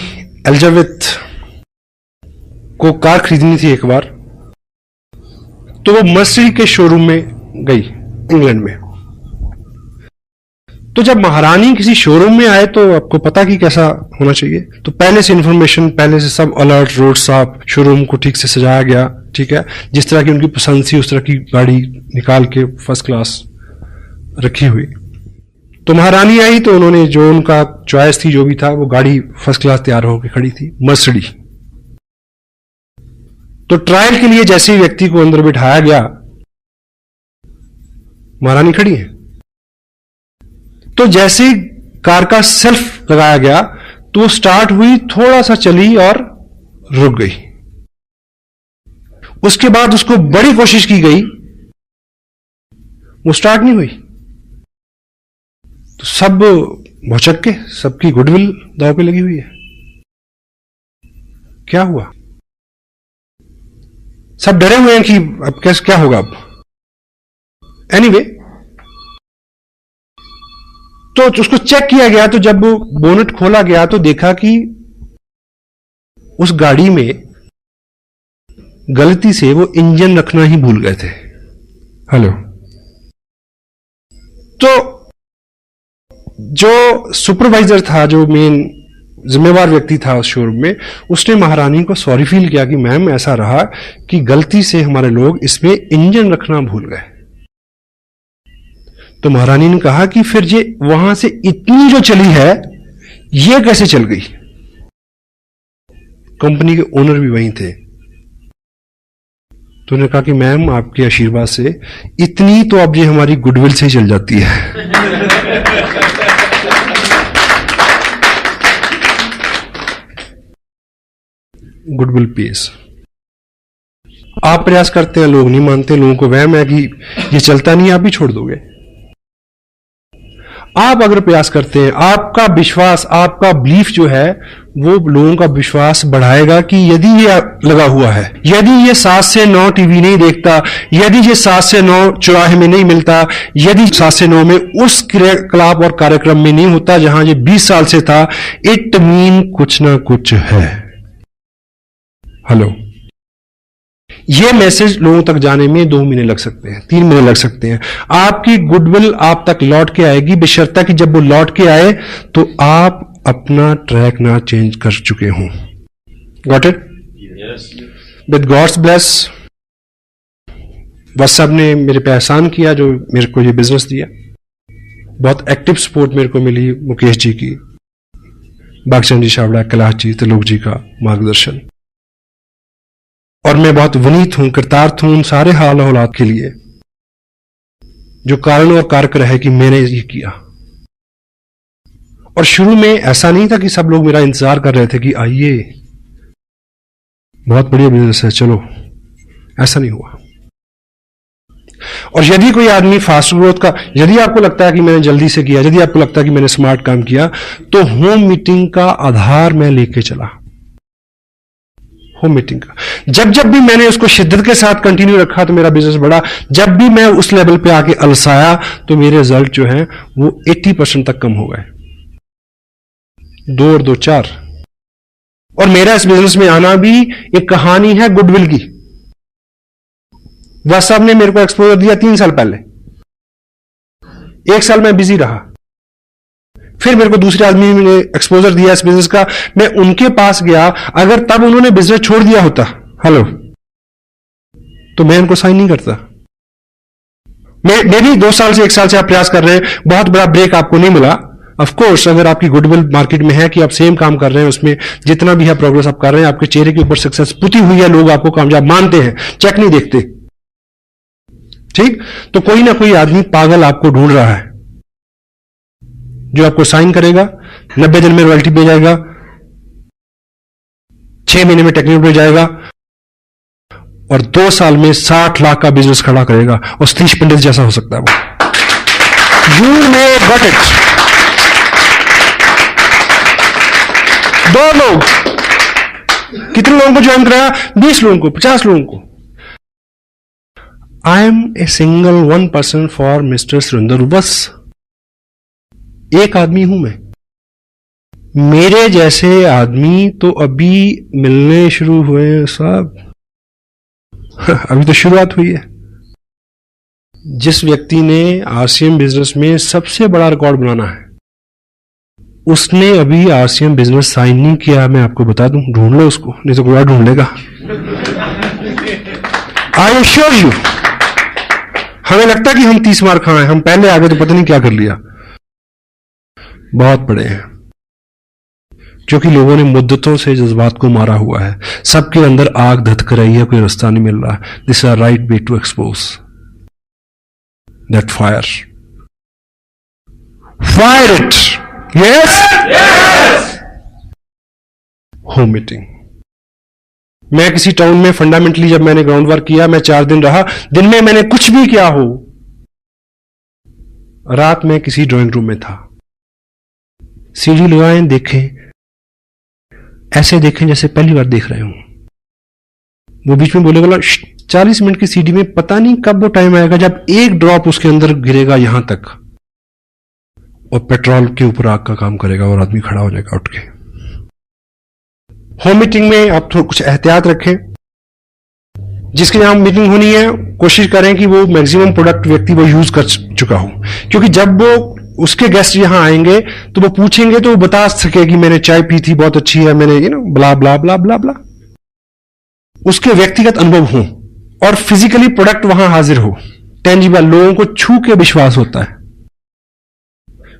एलिजाबेथ को कार खरीदनी थी एक बार, तो वो मर्सिडीज के शोरूम में गई इंग्लैंड में। तो जब महारानी किसी शोरूम में आए तो आपको पता कि कैसा होना चाहिए, तो पहले से इंफॉर्मेशन, पहले से सब अलर्ट, रोड साफ, शोरूम को ठीक से सजाया गया, ठीक है, जिस तरह की उनकी पसंद थी उस तरह की गाड़ी निकाल के फर्स्ट क्लास रखी हुई। तो महारानी आई तो उन्होंने जो उनका चॉइस थी, जो भी था, वो गाड़ी फर्स्ट क्लास तैयार होकर खड़ी थी, मर्सिडीज। तो ट्रायल के लिए जैसे ही व्यक्ति को अंदर बिठाया गया, महारानी खड़ी है, तो जैसे ही कार का सेल्फ लगाया गया तो वो स्टार्ट हुई, थोड़ा सा चली और रुक गई। उसके बाद उसको बड़ी कोशिश की गई, वो स्टार्ट नहीं हुई। तो सब भौचक के, सबकी गुडविल दांव पे लगी हुई है। क्या हुआ? सब डरे हुए हैं कि अब कैसे क्या होगा। अब एनीवे, तो उसको चेक किया गया, तो जब बोनट खोला गया तो देखा कि उस गाड़ी में गलती से वो इंजन रखना ही भूल गए थे। हेलो, तो जो सुपरवाइजर था, जो मेन जिम्मेवार व्यक्ति था उस शोरूम में, उसने महारानी को सॉरी फील किया कि मैम ऐसा रहा कि गलती से हमारे लोग इसमें इंजन रखना भूल गए। तो महारानी ने कहा कि फिर ये वहां से इतनी जो चली है, ये कैसे चल गई? कंपनी के ओनर भी वहीं थे। तो उन्होंने कहा कि मैम आपके आशीर्वाद से इतनी तो अब ये हमारी गुडविल से ही चल जाती है। Goodwill pace. आप प्रयास करते हैं, लोग नहीं मानते, लोगों को वहम है कि ये चलता नहीं, आप भी छोड़ दोगे। आप अगर प्रयास करते हैं, आपका विश्वास, आपका बिलीफ जो है, वो लोगों का विश्वास बढ़ाएगा कि यदि ये लगा हुआ है, यदि ये 7 से 9 टीवी नहीं देखता, यदि ये 7 से 9 चौराहे में नहीं मिलता, यदि 7 से 9 में उस क्रियाकलाप और कार्यक्रम में नहीं होता जहां ये 20 साल से था, इट मीन कुछ ना कुछ है। हेलो, ये मैसेज लोगों तक जाने में 2 महीने लग सकते हैं, 3 महीने लग सकते हैं। आपकी गुडविल आप तक लौट के आएगी, बशर्ते कि जब वो लौट के आए तो आप अपना ट्रैक ना चेंज कर चुके हों। Got it? With God's bless, WhatsApp ने मेरे पे एहसान किया जो मेरे को ये बिजनेस दिया। बहुत एक्टिव सपोर्ट मेरे को मिली मुकेश जी की, बागचंद जी छाबड़ा, कैलाश जी, त्रिलोक जी का मार्गदर्शन। और मैं बहुत विनीत हूं, कृतार्थ हूं उन सारे हाल औलाद के लिए जो कारण और कारक रहे कि मैंने ये किया। और शुरू में ऐसा नहीं था कि सब लोग मेरा इंतजार कर रहे थे कि आइए बहुत बढ़िया बिजनेस है चलो, ऐसा नहीं हुआ। और यदि कोई आदमी फास्ट ग्रोथ का, यदि आपको लगता है कि मैंने जल्दी से किया, यदि आपको लगता है कि मैंने स्मार्ट काम किया, तो होम मीटिंग का आधार मैं लेके चला। होम मीटिंग का। जब जब भी मैंने उसको शिद्दत के साथ कंटिन्यू रखा तो मेरा बिजनेस बढ़ा। जब भी मैं उस लेवल पे आके अलसाया तो मेरे रिजल्ट जो है वो 80% तक कम हो गए। 2 और 2 4। और मेरा इस बिजनेस में आना भी एक कहानी है गुडविल की। वह साहब ने मेरे को एक्सपोजर दिया 3 साल पहले। 1 साल मैं बिजी रहा, फिर मेरे को दूसरे आदमी ने एक्सपोजर दिया इस बिजनेस का, मैं उनके पास गया। अगर तब उन्होंने बिजनेस छोड़ दिया होता, हेलो, तो मैं उनको साइन नहीं करता। मैं भी 2 साल से 1 साल से आप प्रयास कर रहे हैं, बहुत बड़ा ब्रेक आपको नहीं मिला। ऑफ कोर्स अगर आपकी गुडविल मार्केट में है कि आप सेम काम कर रहे हैं, उसमें जितना भी है प्रोग्रेस आप कर रहे हैं, आपके चेहरे के ऊपर सक्सेस पुती हुई है, लोग आपको कामयाब मानते हैं, चेक नहीं देखते, ठीक। तो कोई ना कोई आदमी पागल आपको ढूंढ रहा है जो आपको साइन करेगा, 90 दिन में रॉयल्टी पे जाएगा, 6 महीने में टेक्निकल पे जाएगा और 2 साल में 60 लाख का बिजनेस खड़ा करेगा और सतीश पंडित जैसा हो सकता है वो। You may got it. 2 लोग, कितने लोगों को ज्वाइन कराया? 20 लोगों को, 50 लोगों को। I am a single 1 person for mister Surendra. बस एक आदमी हूं मैं। मेरे जैसे आदमी तो अभी मिलने शुरू हुए हैं साहब। अभी तो शुरुआत हुई है। जिस व्यक्ति ने आरसीएम बिजनेस में सबसे बड़ा रिकॉर्ड बनाना है, उसने अभी आरसीएम बिजनेस साइन नहीं किया। मैं आपको बता दूं, ढूंढ लो उसको, नहीं तो कोई और ढूंढ लेगा। I assure you. हमें लगता है कि हम 30 मार खाए, हम पहले आगे तो पता नहीं क्या कर लिया। बहुत बड़े हैं, क्योंकि लोगों ने मुद्दतों से जज्बात को मारा हुआ है। सबके अंदर आग धधक रही है, कोई रास्ता नहीं मिल रहा। This are right way to expose that fire. Fire it. Yes. Home meeting. मैं किसी टाउन में फंडामेंटली जब मैंने ग्राउंड वर्क किया, मैं 4 दिन रहा। दिन में मैंने कुछ भी किया हो, रात में किसी ड्राइंग रूम में था। सीढ़ी लगाएं, देखें, ऐसे देखें जैसे पहली बार देख रहे हो। वो बीच में बोलेगा 40 मिनट की सीढ़ी में पता नहीं कब वो टाइम आएगा जब एक ड्रॉप उसके अंदर गिरेगा यहां तक और पेट्रोल के ऊपर आग का काम करेगा और आदमी खड़ा हो जाएगा उठ के। होम मीटिंग में आप थोड़ा कुछ एहतियात रखें। जिसके यहां मीटिंग होनी है, कोशिश करें कि वो मैक्सिमम प्रोडक्ट व्यक्ति वो यूज कर चुका हो, क्योंकि जब वो उसके गेस्ट यहां आएंगे तो वो पूछेंगे तो वो बता सके कि मैंने चाय पी थी, बहुत अच्छी है, मैंने ब्ला ब्ला ब्ला ब्ला ब्ला। उसके व्यक्तिगत अनुभव हो और फिजिकली प्रोडक्ट वहां हाजिर हो, टेंजिबल, लोगों को छू के विश्वास होता है।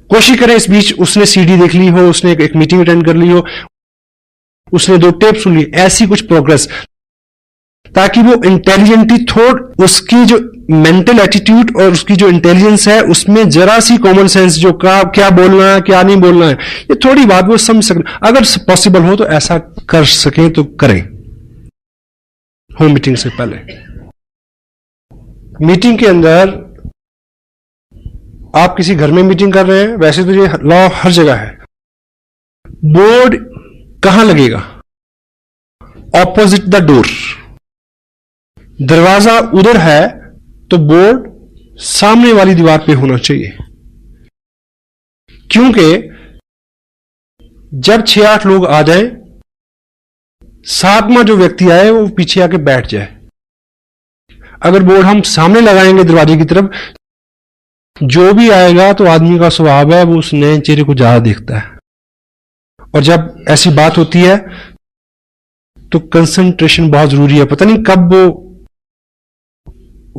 कोशिश करें इस बीच उसने सीडी देख ली हो, उसने एक मीटिंग अटेंड कर ली हो, उसने 2 टेप सुन ली, ऐसी कुछ प्रोग्रेस, ताकि वो इंटेलिजेंटली थोड़ उसकी जो मेंटल एटीट्यूड और उसकी जो इंटेलिजेंस है उसमें जरा सी कॉमन सेंस, जो क्या बोलना है क्या नहीं बोलना है, ये थोड़ी बात वो समझ सकें। अगर पॉसिबल हो तो ऐसा कर सकें तो करें होम मीटिंग से पहले। मीटिंग के अंदर आप किसी घर में मीटिंग कर रहे हैं, वैसे तो ये लॉ हर जगह है। बोर्ड कहां लगेगा? Opposite the door. दरवाजा उधर है तो बोर्ड सामने वाली दीवार पे होना चाहिए, क्योंकि जब 6-8 लोग आ जाएं, 7वां जो व्यक्ति आए वो पीछे आके बैठ जाए। अगर बोर्ड हम सामने लगाएंगे दरवाजे की तरफ, जो भी आएगा तो आदमी का स्वभाव है वो उस नए चेहरे को ज्यादा देखता है, और जब ऐसी बात होती है तो कंसंट्रेशन बहुत जरूरी है। पता नहीं कब वो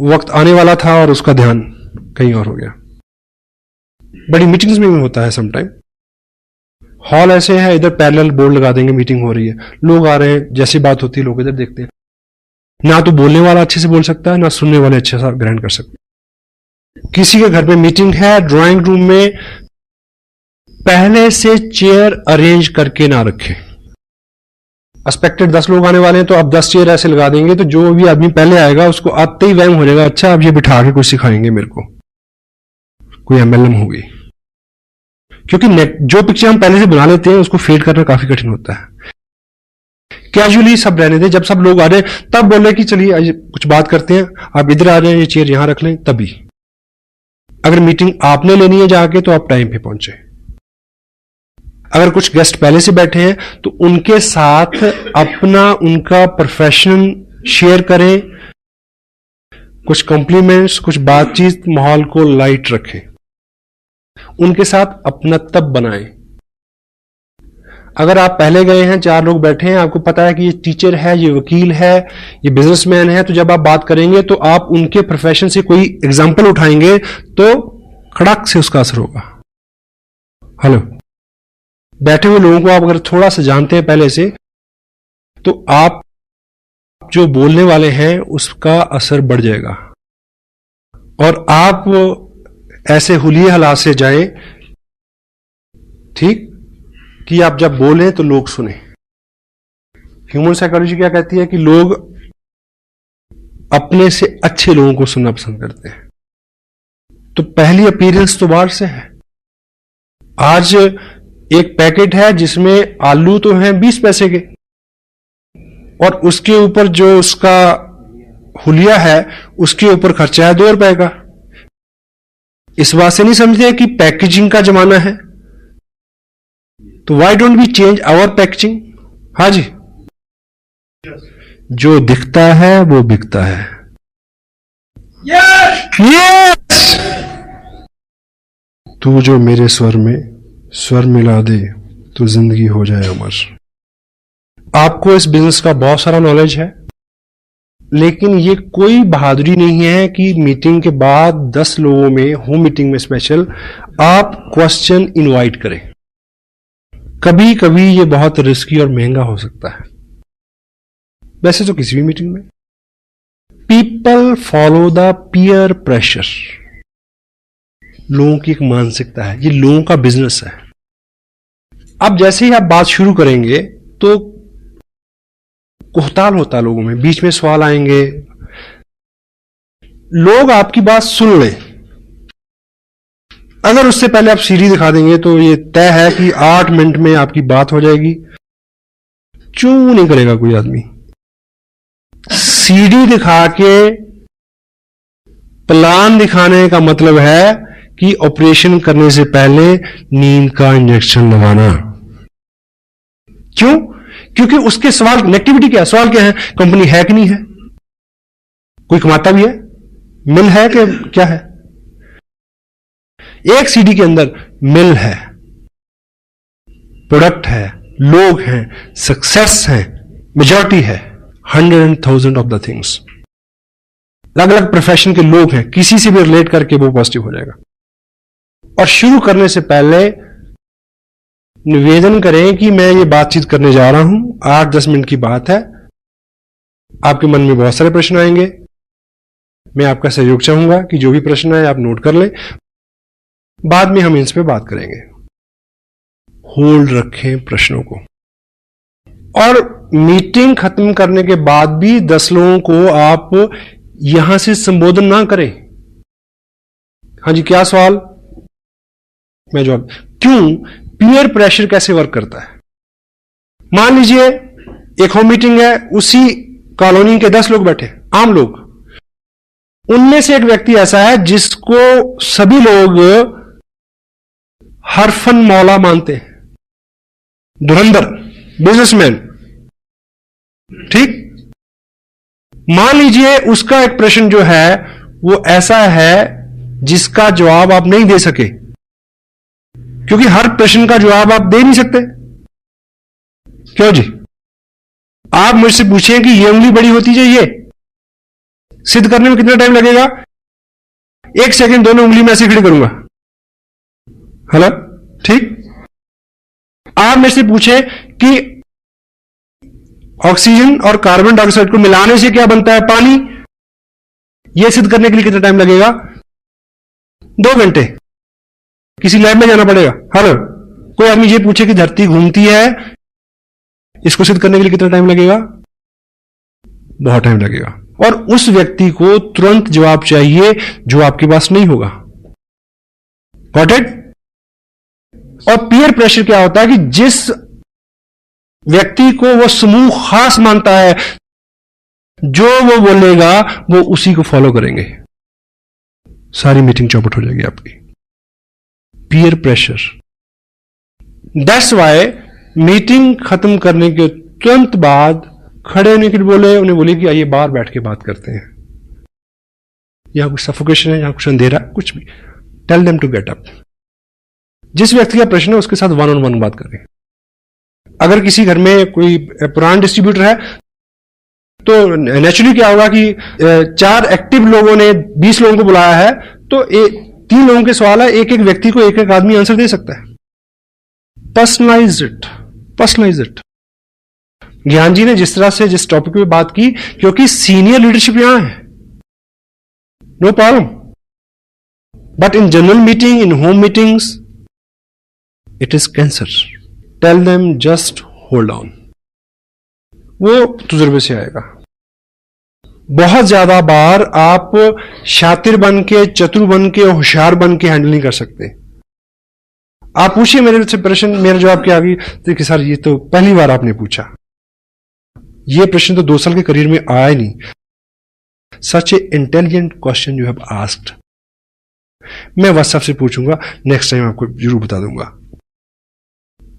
वक्त आने वाला था और उसका ध्यान कहीं और हो गया। बड़ी मीटिंग्स में भी होता है समटाइम। हॉल ऐसे है, इधर पैरेलल बोर्ड लगा देंगे, मीटिंग हो रही है, लोग आ रहे हैं, जैसी बात होती है लोग इधर देखते हैं। ना तो बोलने वाला अच्छे से बोल सकता है, ना सुनने वाले अच्छे से ग्रहण कर सकते हैं। किसी के घर पे मीटिंग है, ड्राइंग रूम में पहले से चेयर अरेंज करके ना रखें। एक्सपेक्टेड 10 लोग आने वाले हैं तो आप 10 चेयर ऐसे लगा देंगे तो जो भी आदमी पहले आएगा उसको आते ही वहम हो जाएगा, अच्छा अब ये बिठा के कुछ सिखाएंगे मेरे को, कोई एमएलएम होगी। क्योंकि जो पिक्चर हम पहले से बना लेते हैं उसको फेड करना काफी कठिन होता है। कैजुअली सब रहने दें, जब सब लोग आ रहे हैं तब बोले कि चलिए कुछ बात करते हैं, आप इधर आ रहे हैं, ये चेयर यहां रख लें, तभी। अगर मीटिंग आपने लेनी है जाके तो आप टाइम पे पहुंचे। अगर कुछ गेस्ट पहले से बैठे हैं तो उनके साथ अपना उनका प्रोफेशन शेयर करें, कुछ कॉम्प्लीमेंट्स, कुछ बातचीत, माहौल को लाइट रखें, उनके साथ अपना तब बनाएं। अगर आप पहले गए हैं, 4 लोग बैठे हैं, आपको पता है कि ये टीचर है, ये वकील है, ये बिजनेसमैन है, तो जब आप बात करेंगे तो आप उनके प्रोफेशन से कोई एग्जाम्पल उठाएंगे तो खड़क से उसका असर होगा। हेलो, बैठे हुए लोगों को आप अगर थोड़ा सा जानते हैं पहले से, तो आप जो बोलने वाले हैं उसका असर बढ़ जाएगा और आप ऐसे हुलिये हालात से जाएं, ठीक, कि आप जब बोलें तो लोग सुने। ह्यूमन साइकोलॉजी क्या कहती है कि लोग अपने से अच्छे लोगों को सुनना पसंद करते हैं। तो पहली अपीयरेंस तो बाहर से है। आज एक पैकेट है जिसमें आलू तो हैं 20 पैसे के और उसके ऊपर जो उसका हुलिया है उसके ऊपर खर्चा है 2 रुपए का। इस बात से नहीं समझते कि पैकेजिंग का जमाना है, तो why don't we change our packaging. हाँ जी, जो दिखता है वो बिकता है। यस, तू जो मेरे स्वर में स्वर मिला दे तो जिंदगी हो जाए अमर। आपको इस बिजनेस का बहुत सारा नॉलेज है, लेकिन ये कोई बहादुरी नहीं है कि मीटिंग के बाद 10 लोगों में, होम मीटिंग में स्पेशल, आप क्वेश्चन इनवाइट करें। कभी कभी ये बहुत रिस्की और महंगा हो सकता है, वैसे तो किसी भी मीटिंग में। People follow the peer pressure, लोगों की एक मानसिकता है, ये लोगों का बिजनेस है। अब जैसे ही आप बात शुरू करेंगे तो कोहताल होता है लोगों में, बीच में सवाल आएंगे, लोग आपकी बात सुन लें। अगर उससे पहले आप सीढ़ी दिखा देंगे तो ये तय है कि 8 मिनट में आपकी बात हो जाएगी। क्यों नहीं करेगा कोई आदमी? सीढ़ी दिखा के प्लान दिखाने का मतलब है कि ऑपरेशन करने से पहले नींद का इंजेक्शन लगाना। क्यों? क्योंकि उसके सवाल, नेगेटिविटी क्या है, सवाल क्या है, कंपनी है कि नहीं है, कोई कमाता भी है, मिल है कि क्या है। एक सीडी के अंदर मिल है, प्रोडक्ट है, लोग हैं, सक्सेस है, मेजॉरिटी है, 100,000 ऑफ द थिंग्स। अलग अलग प्रोफेशन के लोग हैं, किसी से भी रिलेट करके वो पॉजिटिव हो जाएगा। और शुरू करने से पहले निवेदन करें कि मैं ये बातचीत करने जा रहा हूं, 8-10 मिनट की बात है, आपके मन में बहुत सारे प्रश्न आएंगे, मैं आपका सहयोग चाहूंगा कि जो भी प्रश्न है आप नोट कर लें, बाद में हम इस पे बात करेंगे। होल्ड रखें प्रश्नों को, और मीटिंग खत्म करने के बाद भी 10 लोगों को आप यहां से संबोधन ना करें। हाँ जी, क्या सवाल, मैं जवाब। क्यों? पीयर प्रेशर कैसे वर्क करता है? मान लीजिए एक होम मीटिंग है, उसी कॉलोनी के 10 लोग बैठे, आम लोग, उनमें से एक व्यक्ति ऐसा है जिसको सभी लोग हरफन मौला मानते हैं, धुरंधर बिजनेसमैन, ठीक। मान लीजिए उसका एक प्रश्न जो है वो ऐसा है जिसका जवाब आप नहीं दे सके, क्योंकि हर प्रश्न का जवाब आप दे नहीं सकते। क्यों जी? आप मुझसे पूछें कि ये उंगली बड़ी होती है, ये सिद्ध करने में कितना टाइम लगेगा? 1 सेकंड दोनों उंगली में ऐसे खड़ी करूंगा, हेलो, ठीक। आप मेरे से पूछे कि ऑक्सीजन और कार्बन डाइऑक्साइड को मिलाने से क्या बनता है? पानी। यह सिद्ध करने के लिए कितना टाइम लगेगा? 2 घंटे। किसी लैब में जाना पड़ेगा। हेलो, कोई आदमी ये पूछे कि धरती घूमती है, इसको सिद्ध करने के लिए कितना टाइम लगेगा? बहुत टाइम लगेगा। और उस व्यक्ति को तुरंत जवाब चाहिए जो आपके पास नहीं होगा। Got it? और पीयर प्रेशर क्या होता है कि जिस व्यक्ति को वो समूह खास मानता है, जो वो बोलेगा वो उसी को फॉलो करेंगे, सारी मीटिंग चौपट हो जाएगी आपकी। Peer pressure. That's why meeting खत्म करने के तुरंत बाद खड़े होने के लिए बोले, उन्हें बोले कि आइए बाहर बैठ के बात करते हैं, यहां कुछ सफोकेशन है, यहां कुछ अंधेरा, कुछ भी। Tell them to get up. जिस व्यक्ति का प्रश्न है उसके साथ वन ऑन वन बात करें। अगर किसी घर में कोई पुराना डिस्ट्रीब्यूटर है तो नेचुरली क्या होगा कि 4 एक्टिव लोगों ने 20 लोगों को बुलाया है, तो 3 लोगों के सवाल है, एक एक व्यक्ति को एक एक आदमी आंसर दे सकता है। Personalise it, personalise it. Gyan ji ने जिस तरह से जिस टॉपिक पे बात की, क्योंकि सीनियर लीडरशिप यहां है, no problem, but in general meeting, in home meetings, it is cancer. Tell them just hold on. वो तजुर्बे से आएगा। बहुत ज्यादा बार आप शातिर बन के, चतुर बन के, होशियार बन के हैंडल नहीं कर सकते। आप पूछिए मेरे से प्रश्न, मेरा जवाब क्या आ गई, देखिए सर ये तो पहली बार आपने पूछा, ये प्रश्न तो 2 साल के करियर में आया ही नहीं। Such a intelligent question you have asked. मैं व्हाट्सएप से पूछूंगा, नेक्स्ट टाइम आपको जरूर बता दूंगा।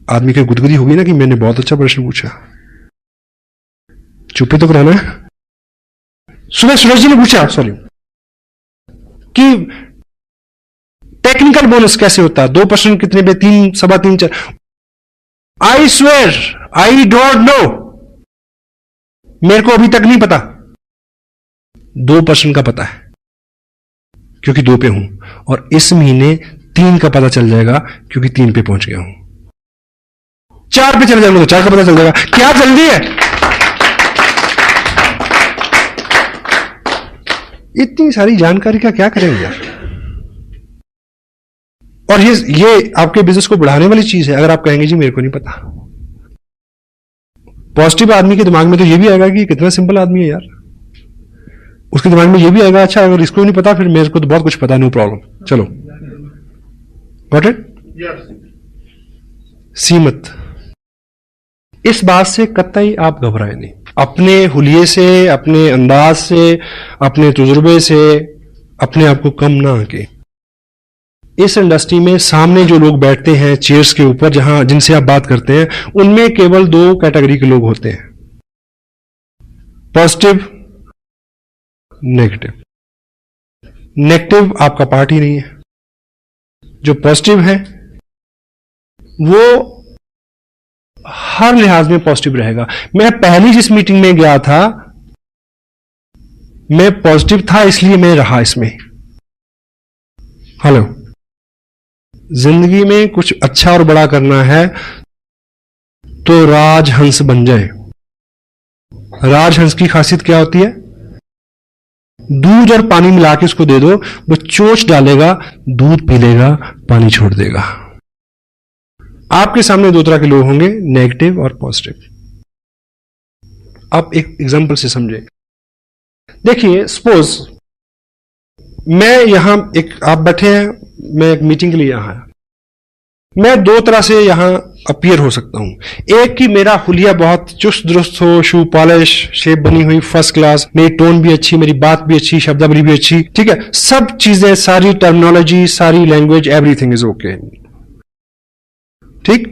आदमी की गुदगुदी होगी ना कि मैंने बहुत अच्छा प्रश्न पूछा। चुप्पी तो कराना है। सुबह सूरज जी ने पूछा, सॉरी, कि टेक्निकल बोनस कैसे होता है, 2 प्रश्न कितने पे, 3, सवा 3, 4। I swear I don't know, मेरे को अभी तक नहीं पता। 2 प्रश्न का पता है क्योंकि 2 पे हूं, और इस महीने 3 का पता चल जाएगा क्योंकि 3 पे पहुंच गया हूं। 4 पे चले जाऊंगा तो 4 का पता चल जाएगा। क्या जल्दी है, इतनी सारी जानकारी का क्या करेंगे यार। और ये आपके बिजनेस को बढ़ाने वाली चीज है। अगर आप कहेंगे जी मेरे को नहीं पता, पॉजिटिव आदमी के दिमाग में तो ये भी आएगा कि कितना सिंपल आदमी है यार। उसके दिमाग में ये भी आएगा, अच्छा अगर इसको नहीं पता फिर मेरे को तो बहुत कुछ पता, नो प्रॉब्लम, चलो। Got it? सीमत। इस बात से कतई आप घबराए नहीं। अपने हुलिये से, अपने अंदाज से, अपने तजुर्बे से अपने आप को कम ना आके। इस इंडस्ट्री में सामने जो लोग बैठते हैं चेयर्स के ऊपर, जहां जिनसे आप बात करते हैं, उनमें केवल 2 कैटेगरी के लोग होते हैं, पॉजिटिव, नेगेटिव। नेगेटिव आपका पार्ट ही नहीं है। जो पॉजिटिव है वो हर लिहाज में पॉजिटिव रहेगा। मैं पहली जिस मीटिंग में गया था, मैं पॉजिटिव था इसलिए मैं रहा इसमें। हेलो, जिंदगी में कुछ अच्छा और बड़ा करना है तो राजहंस बन जाए। राजहंस की खासियत क्या होती है? दूध और पानी मिला के उसको दे दो, वो चोंच डालेगा, दूध पी लेगा, पानी छोड़ देगा। आपके सामने 2 तरह के लोग होंगे, नेगेटिव और पॉजिटिव। आप एक एग्जांपल से समझे। देखिए, सपोज मैं यहां आप बैठे हैं, मैं एक मीटिंग के लिए यहां आया। मैं 2 तरह से यहां अपीयर हो सकता हूं। एक कि मेरा हुलिया बहुत चुस्त दुरुस्त हो, शू पॉलिश, शेप बनी हुई फर्स्ट क्लास, मेरी टोन भी अच्छी, मेरी बात भी अच्छी, शब्दावली भी अच्छी, ठीक है, सब चीजें, सारी टर्मिनोलॉजी, सारी लैंग्वेज, एवरीथिंग इज ओके, ठीक।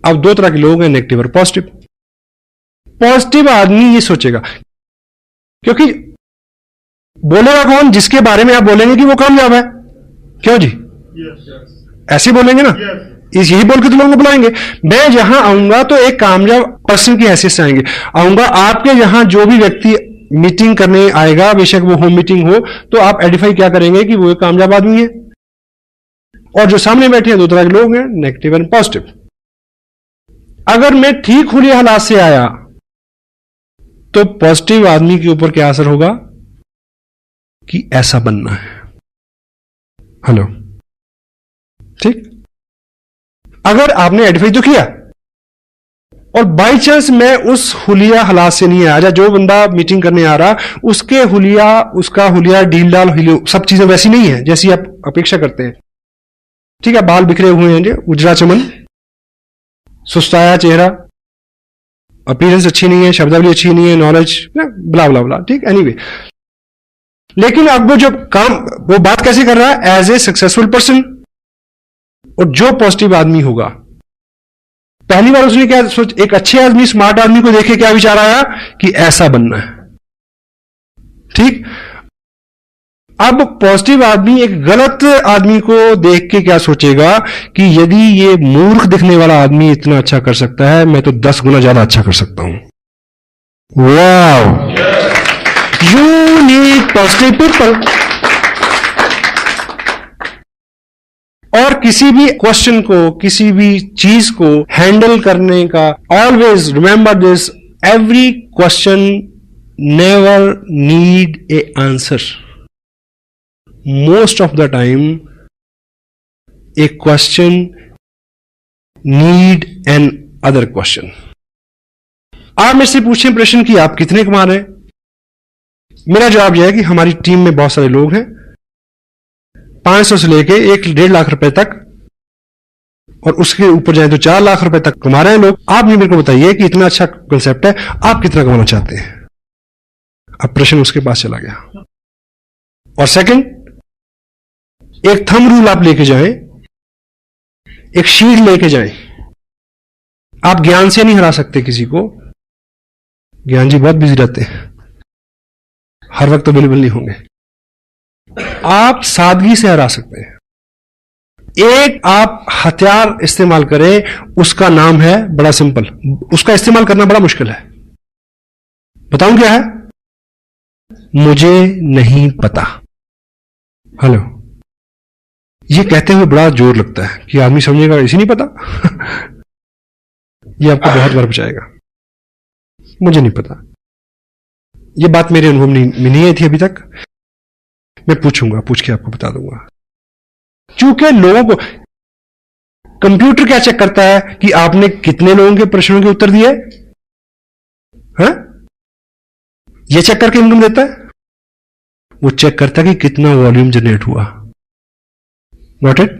अब 2 तरह के लोग हैं, नेगेटिव और पॉजिटिव। पॉजिटिव आदमी ये सोचेगा, क्योंकि बोलेगा कौन? जिसके बारे में आप बोलेंगे कि वो कामयाब है। क्यों जी? ऐसे बोलेंगे ना, यही बोल के तो लोगों को बुलाएंगे। मैं यहां आऊंगा तो एक कामयाब पर्सन की हैसियत से आऊंगा। आपके यहां जो भी व्यक्ति मीटिंग करने आएगा, बेशक वो होम मीटिंग हो, तो आप आइडेंटिफाई क्या करेंगे कि वो एक कामयाब आदमी है। और जो सामने बैठे हैं 2 तरह के लोग हैं, नेगेटिव एंड पॉजिटिव। अगर मैं ठीक हुलिया हालात से आया तो पॉजिटिव आदमी के ऊपर क्या असर होगा कि ऐसा बनना है। हेलो, ठीक। अगर आपने आइडेंटिफाई तो किया और बाई चांस मैं उस हुलिया हालात से नहीं आया, जो बंदा मीटिंग करने आ रहा उसका हुलिया डील डाल सब चीजें वैसी नहीं है जैसी आप अपेक्षा करते हैं, ठीक है, बाल बिखरे हुए हैं, उजरा चमन, सुस्ताया चेहरा, अपीयरेंस अच्छी नहीं है, शब्दावली अच्छी नहीं है, नॉलेज ब्ला ब्ला ब्ला, ठीक, एनीवे। लेकिन अब वो जो काम, वो बात कैसे कर रहा है? As a successful person. और जो पॉजिटिव आदमी होगा, पहली बार उसने क्या सोच, एक अच्छे आदमी, स्मार्ट आदमी को देखे क्या विचार आया कि ऐसा बनना है, ठीक। अब पॉजिटिव आदमी एक गलत आदमी को देख के क्या सोचेगा कि यदि ये मूर्ख दिखने वाला आदमी इतना अच्छा कर सकता है, मैं तो 10 गुना ज्यादा अच्छा कर सकता हूं। Wow, you need positive people. और किसी भी क्वेश्चन को, किसी भी चीज को हैंडल करने का, always remember this, every question never need A answer. Most of the time A question need an other question. आप मेरे से पूछें प्रश्न कि आप कितने कमा रहे हैं, मेरा जवाब यह है कि हमारी टीम में बहुत सारे लोग हैं, 500 से लेके 1-1.5 लाख रुपए तक, और उसके ऊपर जाए तो 4 लाख रुपए तक कमा रहे हैं लोग। आप मेरे को बताइए कि इतना अच्छा कंसेप्ट है, आप कितना कमाना चाहते हैं? अब प्रश्न उसके पास चला गया। और सेकंड, एक थंब रूल आप लेके जाएं, एक शीट लेके जाएं। आप ज्ञान से नहीं हरा सकते किसी को, ज्ञान जी बहुत बिजी रहते हैं, हर वक्त अवेलेबल नहीं होंगे। आप सादगी से हरा सकते हैं। एक आप हथियार इस्तेमाल करें, उसका नाम है, बड़ा सिंपल, उसका इस्तेमाल करना बड़ा मुश्किल है। बताऊं क्या है? मुझे नहीं पता। हेलो, ये कहते हुए बड़ा जोर लगता है कि आदमी समझेगा इसी नहीं पता। ये आपको बहुत बार बचाएगा, मुझे नहीं पता। ये बात मेरे अनुभव में नहीं आई थी अभी तक, मैं पूछूंगा, पूछ के आपको बता दूंगा। क्योंकि लोगों को कंप्यूटर क्या चेक करता है कि आपने कितने लोगों के प्रश्नों के उत्तर दिए, हाँ? ये चेक करके इनकम देता है। वो चेक करता है कि कितना वॉल्यूम जनरेट हुआ। Not it?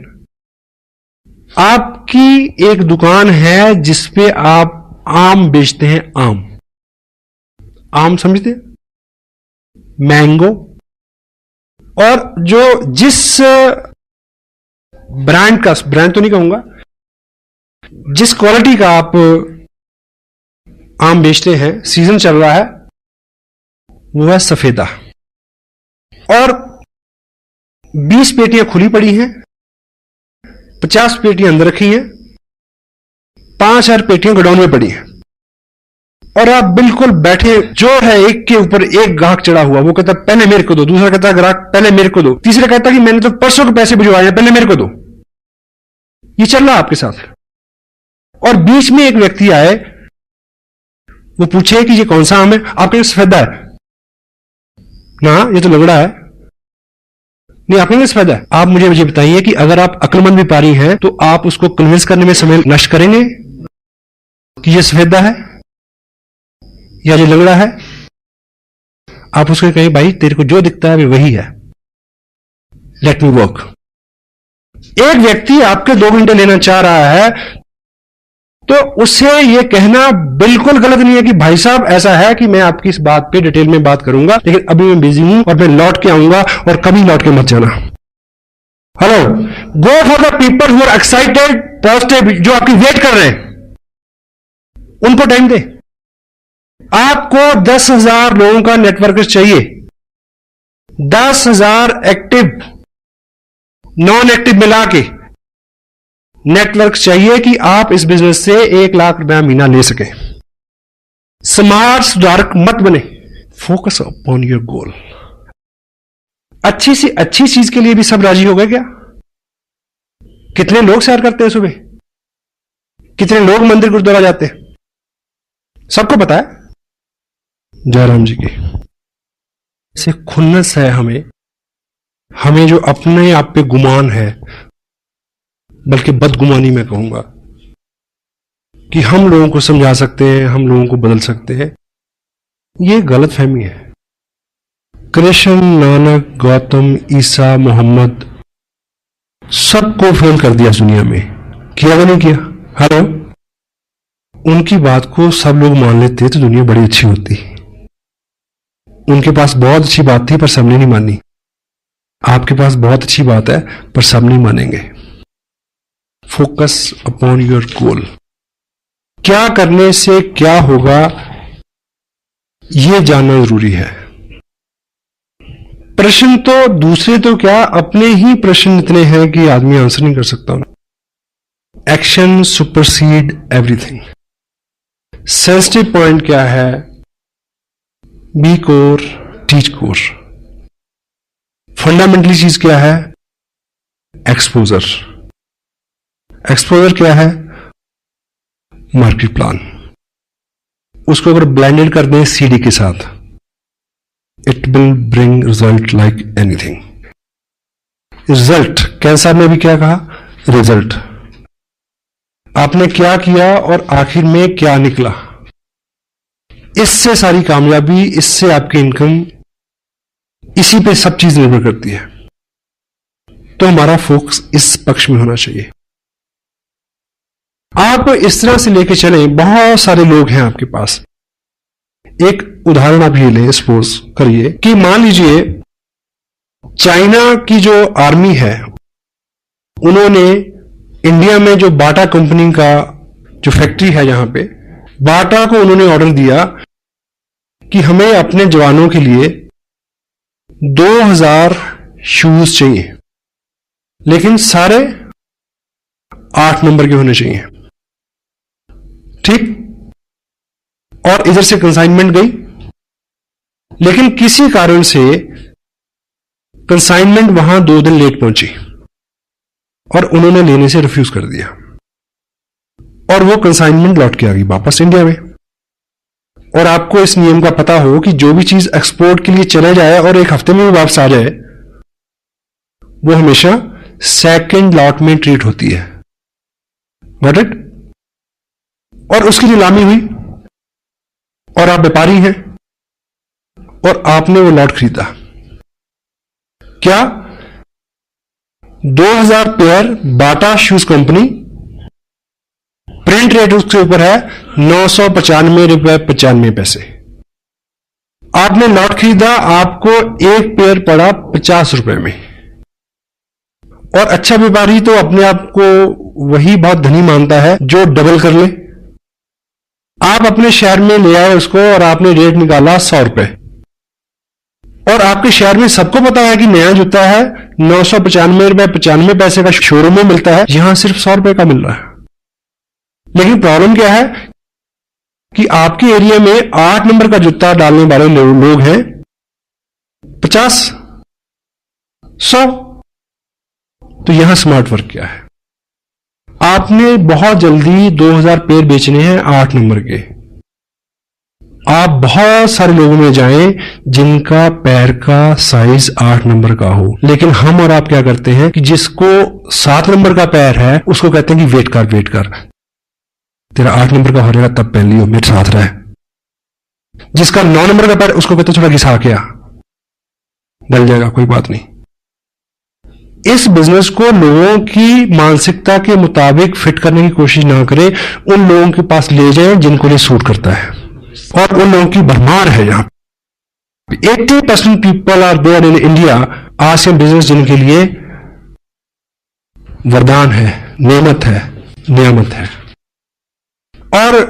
आपकी एक दुकान है जिसपे आप आम बेचते हैं, आम समझते हैं, मैंगो, और जो जिस ब्रांड का, ब्रांड तो नहीं कहूंगा, जिस क्वालिटी का आप आम बेचते हैं, सीजन चल रहा है, वो है सफेदा। और 20 पेटियां खुली पड़ी हैं, 50 पेटियां अंदर रखी हैं, 5000 पेटियां गोडाउन में पड़ी हैं, और आप बिल्कुल बैठे, जो है एक के ऊपर एक ग्राहक चढ़ा हुआ। वो कहता पहले मेरे को दो, दूसरा कहता ग्राहक पहले मेरे को दो, तीसरा कहता कि मैंने तो परसों के पैसे भिजवाए हैं, पहले मेरे को दो। ये चल रहा है आपके साथ। और बीच में एक व्यक्ति आए, वो पूछे कि ये कौन सा आम है? आपके सफेदा है ना, ये तो लगड़ा है। नहीं, आपके सफेदा है। आप मुझे बताइए कि अगर आप अक्लमंद व्यापारी हैं तो आप उसको कन्विंस करने में समय नष्ट करेंगे कि ये सफेदा है या ये लगड़ा है? आप उसको कहें भाई तेरे को जो दिखता है वे वही है, लेट मी वर्क। एक व्यक्ति आपके 2 घंटे लेना चाह रहा है तो उससे यह कहना बिल्कुल गलत नहीं है कि भाई साहब ऐसा है कि मैं आपकी इस बात पे डिटेल में बात करूंगा, लेकिन अभी मैं बिजी हूं और मैं लौट के आऊंगा, और कभी लौट के मत जाना। Hello, go for the people who are excited, positive, जो आपकी वेट कर रहे हैं, उनको टाइम दे। आपको 10,000 लोगों का नेटवर्क चाहिए, 10,000 एक्टिव नॉन एक्टिव मिला के नेटवर्क चाहिए कि आप इस बिजनेस से 1 लाख रुपया महीना ले सके। स्मार्ट सुधारक मत बने, फोकस अपॉन योर गोल। अच्छी सी अच्छी चीज के लिए भी सब राजी हो गए क्या? कितने लोग सैर करते हैं सुबह, कितने लोग मंदिर गुरुद्वारा जाते हैं, सबको पता है। जयराम जी की से खुन्नस है हमें जो अपने आप पे गुमान है, बल्कि बदगुमानी मैं कहूंगा, कि हम लोगों को समझा सकते हैं, हम लोगों को बदल सकते हैं। यह गलत फहमी है। कृष्ण, नानक, गौतम, ईसा, मोहम्मद सबको फेल कर दिया दुनिया में, किया या नहीं किया? हेलो, उनकी बात को सब लोग मान लेते तो दुनिया बड़ी अच्छी होती। उनके पास बहुत अच्छी बात थी पर सबने नहीं मानी। आपके पास बहुत अच्छी बात है पर सब नहीं मानेंगे। Focus upon your goal. क्या करने से क्या होगा यह जानना जरूरी है। प्रश्न तो दूसरे तो क्या, अपने ही प्रश्न इतने हैं कि आदमी आंसर नहीं कर सकता। Action supersede everything. Sensitive point क्या है? Be core, teach core. Fundamentally चीज क्या है? एक्सपोजर। एक्सपोजर क्या है? Market plan. उसको अगर ब्लेंडेड कर दें सीडी के साथ, it will bring result like anything. Result, cancer में भी क्या कहा? रिजल्ट। आपने क्या किया और आखिर में क्या निकला, इससे सारी कामयाबी, इससे आपकी इनकम, इसी पे सब चीज निर्भर करती है। तो हमारा फोकस इस पक्ष में होना चाहिए। आप इस तरह से लेके चलें, बहुत सारे लोग हैं आपके पास। एक उदाहरण आप ये लें, सपोज करिए कि मान लीजिए चाइना की जो आर्मी है, उन्होंने इंडिया में जो बाटा कंपनी का जो फैक्ट्री है, यहां पे बाटा को उन्होंने ऑर्डर दिया कि हमें अपने जवानों के लिए 2000 शूज चाहिए, लेकिन सारे 8 नंबर के होने चाहिए। ठीक? और इधर से कंसाइनमेंट गई, लेकिन किसी कारण से कंसाइनमेंट वहां 2 दिन लेट पहुंची और उन्होंने लेने से रिफ्यूज कर दिया, और वो कंसाइनमेंट लौट के आ गई वापस इंडिया में। और आपको इस नियम का पता हो कि जो भी चीज एक्सपोर्ट के लिए चले जाए और 1 हफ्ते में भी वापस आ जाए, वो हमेशा सेकंड लॉट में ट्रीट होती है। Got it? और उसकी नीलामी हुई और आप व्यापारी हैं और आपने वो लॉट खरीदा। क्या? 2000 पेयर बाटा शूज कंपनी, प्रिंट रेट उसके ऊपर है 995 रुपए 95 पैसे। आपने लॉट खरीदा, आपको एक पेयर पड़ा 50 रुपए में। और अच्छा व्यापारी तो अपने आप को वही बहुत धनी मानता है जो डबल कर ले। आप अपने शहर में ले आए उसको और आपने रेट निकाला 100 रुपए, और आपके शहर में सबको पता है कि नया जूता है 995 रुपए 95 पैसे का शोरूम में मिलता है, यहां सिर्फ 100 रुपए का मिल रहा है। लेकिन प्रॉब्लम क्या है कि आपके एरिया में 8 नंबर का जूता डालने वाले लोग हैं 50, 100। तो यहां स्मार्ट वर्क क्या है? आपने बहुत जल्दी 2000 पेयर बेचने हैं 8 नंबर के। आप बहुत सारे लोगों में जाएं जिनका पैर का साइज 8 नंबर का हो, लेकिन हम और आप क्या करते हैं कि जिसको 7 नंबर का पैर है उसको कहते हैं कि वेट कर, तेरा 8 नंबर का हो जाएगा तब पहन लियो, मेरे साथ रहे। जिसका 9 नंबर का पैर, उसको कहते थोड़ा घिसा के आ, डल जाएगा, कोई बात नहीं। इस बिजनेस को लोगों की मानसिकता के मुताबिक फिट करने की कोशिश ना करें, उन लोगों के पास ले जाएं जिनको ये सूट करता है, और उन लोगों की भरमार है। यहां 80% people are there in India आज के बिजनेस जिनके लिए वरदान है, नेमत है, नियामत है। और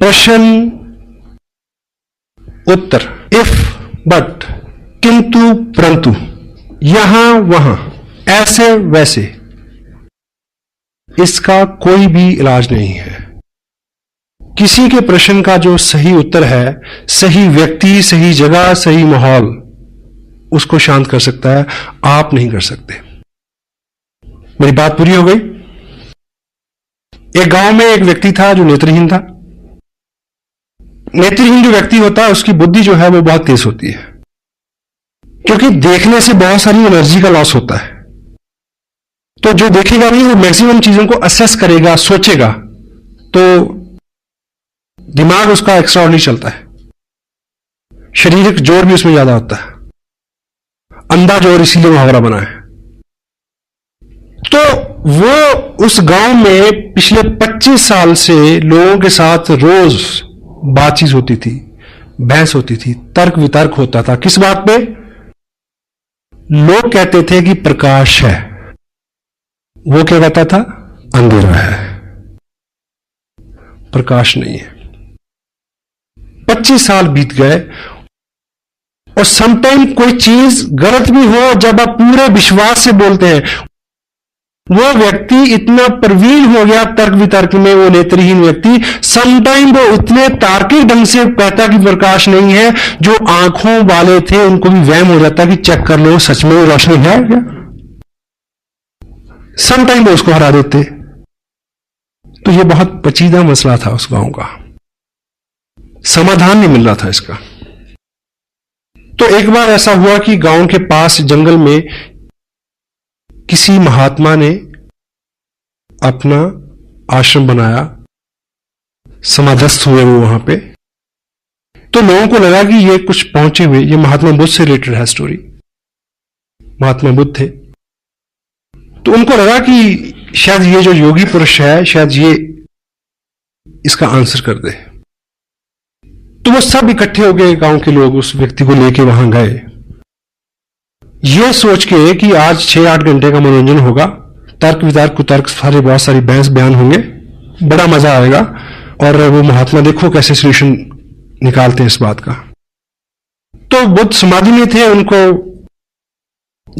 प्रश्न उत्तर, इफ, बट, किंतु, परंतु, यहां वहां, ऐसे वैसे, इसका कोई भी इलाज नहीं है। किसी के प्रश्न का जो सही उत्तर है, सही व्यक्ति, सही जगह, सही माहौल उसको शांत कर सकता है, आप नहीं कर सकते। मेरी बात पूरी हो गई? एक गांव में एक व्यक्ति था जो नेत्रहीन था। नेत्रहीन जो व्यक्ति होता है उसकी बुद्धि जो है वो बहुत तेज होती है, क्योंकि देखने से बहुत सारी एनर्जी का लॉस होता है। तो जो देखेगा नहीं वो मैक्सिमम चीजों को असेस करेगा, सोचेगा, तो दिमाग उसका एक्स्ट्राऑर्डिनरी चलता है। शारीरिक जोर भी उसमें ज्यादा होता है, अंधा जोर, इसीलिए मुहावरा बना है। तो वो उस गांव में पिछले 25 साल से लोगों के साथ रोज बातचीत होती थी, बहस होती थी, तर्क वितर्क होता था। किस बात पे? लोग कहते थे कि प्रकाश है, वो क्या कहता था? अंधेरा है, प्रकाश नहीं है। 25 साल बीत गए और समटाइम कोई चीज गलत भी हो, जब आप पूरे विश्वास से बोलते हैं, वो व्यक्ति इतना प्रवीण हो गया तर्क वितर्क में, वो नेत्रहीन व्यक्ति, समटाइम वो इतने तार्किक ढंग से कहता कि प्रकाश नहीं है, जो आंखों वाले थे उनको भी वहम हो जाता कि चेक कर लो सच में वो रोशनी है क्या। समटाइम वो उसको हरा देते। तो ये बहुत पेचीदा मसला था उस गांव का, समाधान नहीं मिल रहा था इसका। तो एक बार ऐसा हुआ कि गांव के पास जंगल में किसी महात्मा ने अपना आश्रम बनाया, समाधस्थ हुए वो वहां पे। तो लोगों को लगा कि ये कुछ पहुंचे हुए, ये महात्मा बुद्ध से रिलेटेड है स्टोरी, महात्मा बुद्ध थे। तो उनको लगा कि शायद ये जो योगी पुरुष है, शायद ये इसका आंसर कर दे। तो वो सब इकट्ठे हो गए, गांव के लोग उस व्यक्ति को लेके वहां गए, ये सोच के कि आज 6-8 घंटे का मनोरंजन होगा, तर्क वितर्क कुतर्क सारे, बहुत सारी बहस बयान होंगे, बड़ा मजा आएगा, और वो महात्मा देखो कैसे सोल्यूशन निकालते हैं इस बात का। तो बुद्ध समाधि में थे, उनको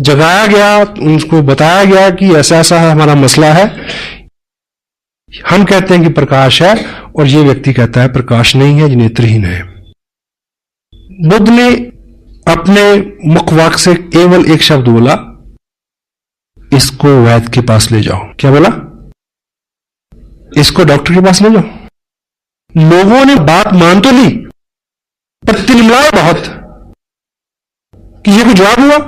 जगाया गया, उनको बताया गया कि ऐसा ऐसा हमारा मसला है, हम कहते हैं कि प्रकाश है और ये व्यक्ति कहता है प्रकाश नहीं है, ये नेत्रहीन है। बुद्ध ने अपने मुखवाक से केवल एक शब्द बोला, इसको वैद्य के पास ले जाओ। क्या बोला? इसको डॉक्टर के पास ले जाओ। लोगों ने बात मान तो ली, पर तिलमिलाए बहुत कि ये कोई जवाब हुआ,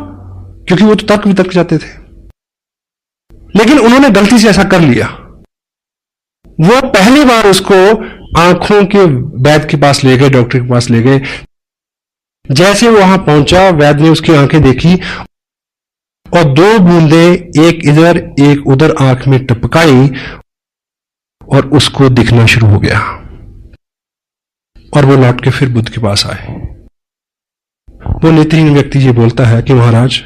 क्योंकि वो तो तर्क वितर्क जाते थे। लेकिन उन्होंने गलती से ऐसा कर लिया। वो पहली बार उसको आंखों के वैद्य के पास ले गए, डॉक्टर के पास ले गए। जैसे वो वहां पहुंचा, वैद्य ने उसकी आंखें देखी और 2 बूंदें एक इधर एक उधर आंख में टपकाई और उसको दिखना शुरू हो गया। और वो लौट के फिर बुद्ध के पास आए। वो नेत्रहीन व्यक्ति ये बोलता है कि महाराज,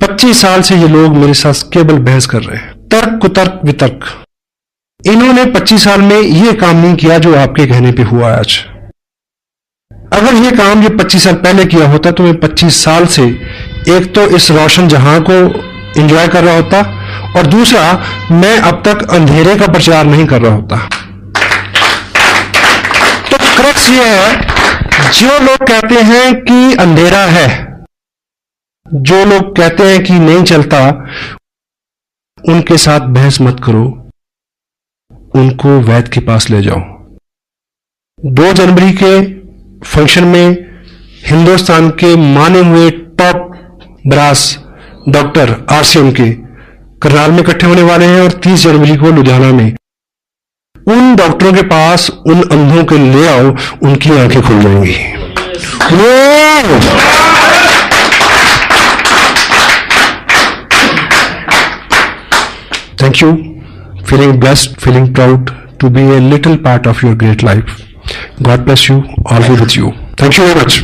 25 साल से ये लोग मेरे साथ केवल बहस कर रहे हैं, तर्क कुतर्क वितर्क। इन्होंने 25 साल में ये काम नहीं किया जो आपके कहने पे हुआ आज। अगर ये काम ये 25 साल पहले किया होता तो मैं 25 साल से एक तो इस रोशन जहां को एंजॉय कर रहा होता, और दूसरा मैं अब तक अंधेरे का प्रचार नहीं कर रहा होता। तो क्रक्स ये है, जो लोग कहते हैं कि अंधेरा है, जो लोग कहते हैं कि नहीं चलता, उनके साथ बहस मत करो, उनको वैद्य के पास ले जाओ। 2 जनवरी के फंक्शन में हिंदुस्तान के माने हुए टॉप ब्रास डॉक्टर आरसीएम के करनाल में इकट्ठे होने वाले हैं, और 30 जनवरी को लुधियाना में। उन डॉक्टरों के पास उन अंधों के ले आओ, उनकी आंखें खुल जाएंगी। Thank you. Feeling blessed, feeling proud to be a little part of your great life. God bless you, all be with you. Thank you very much.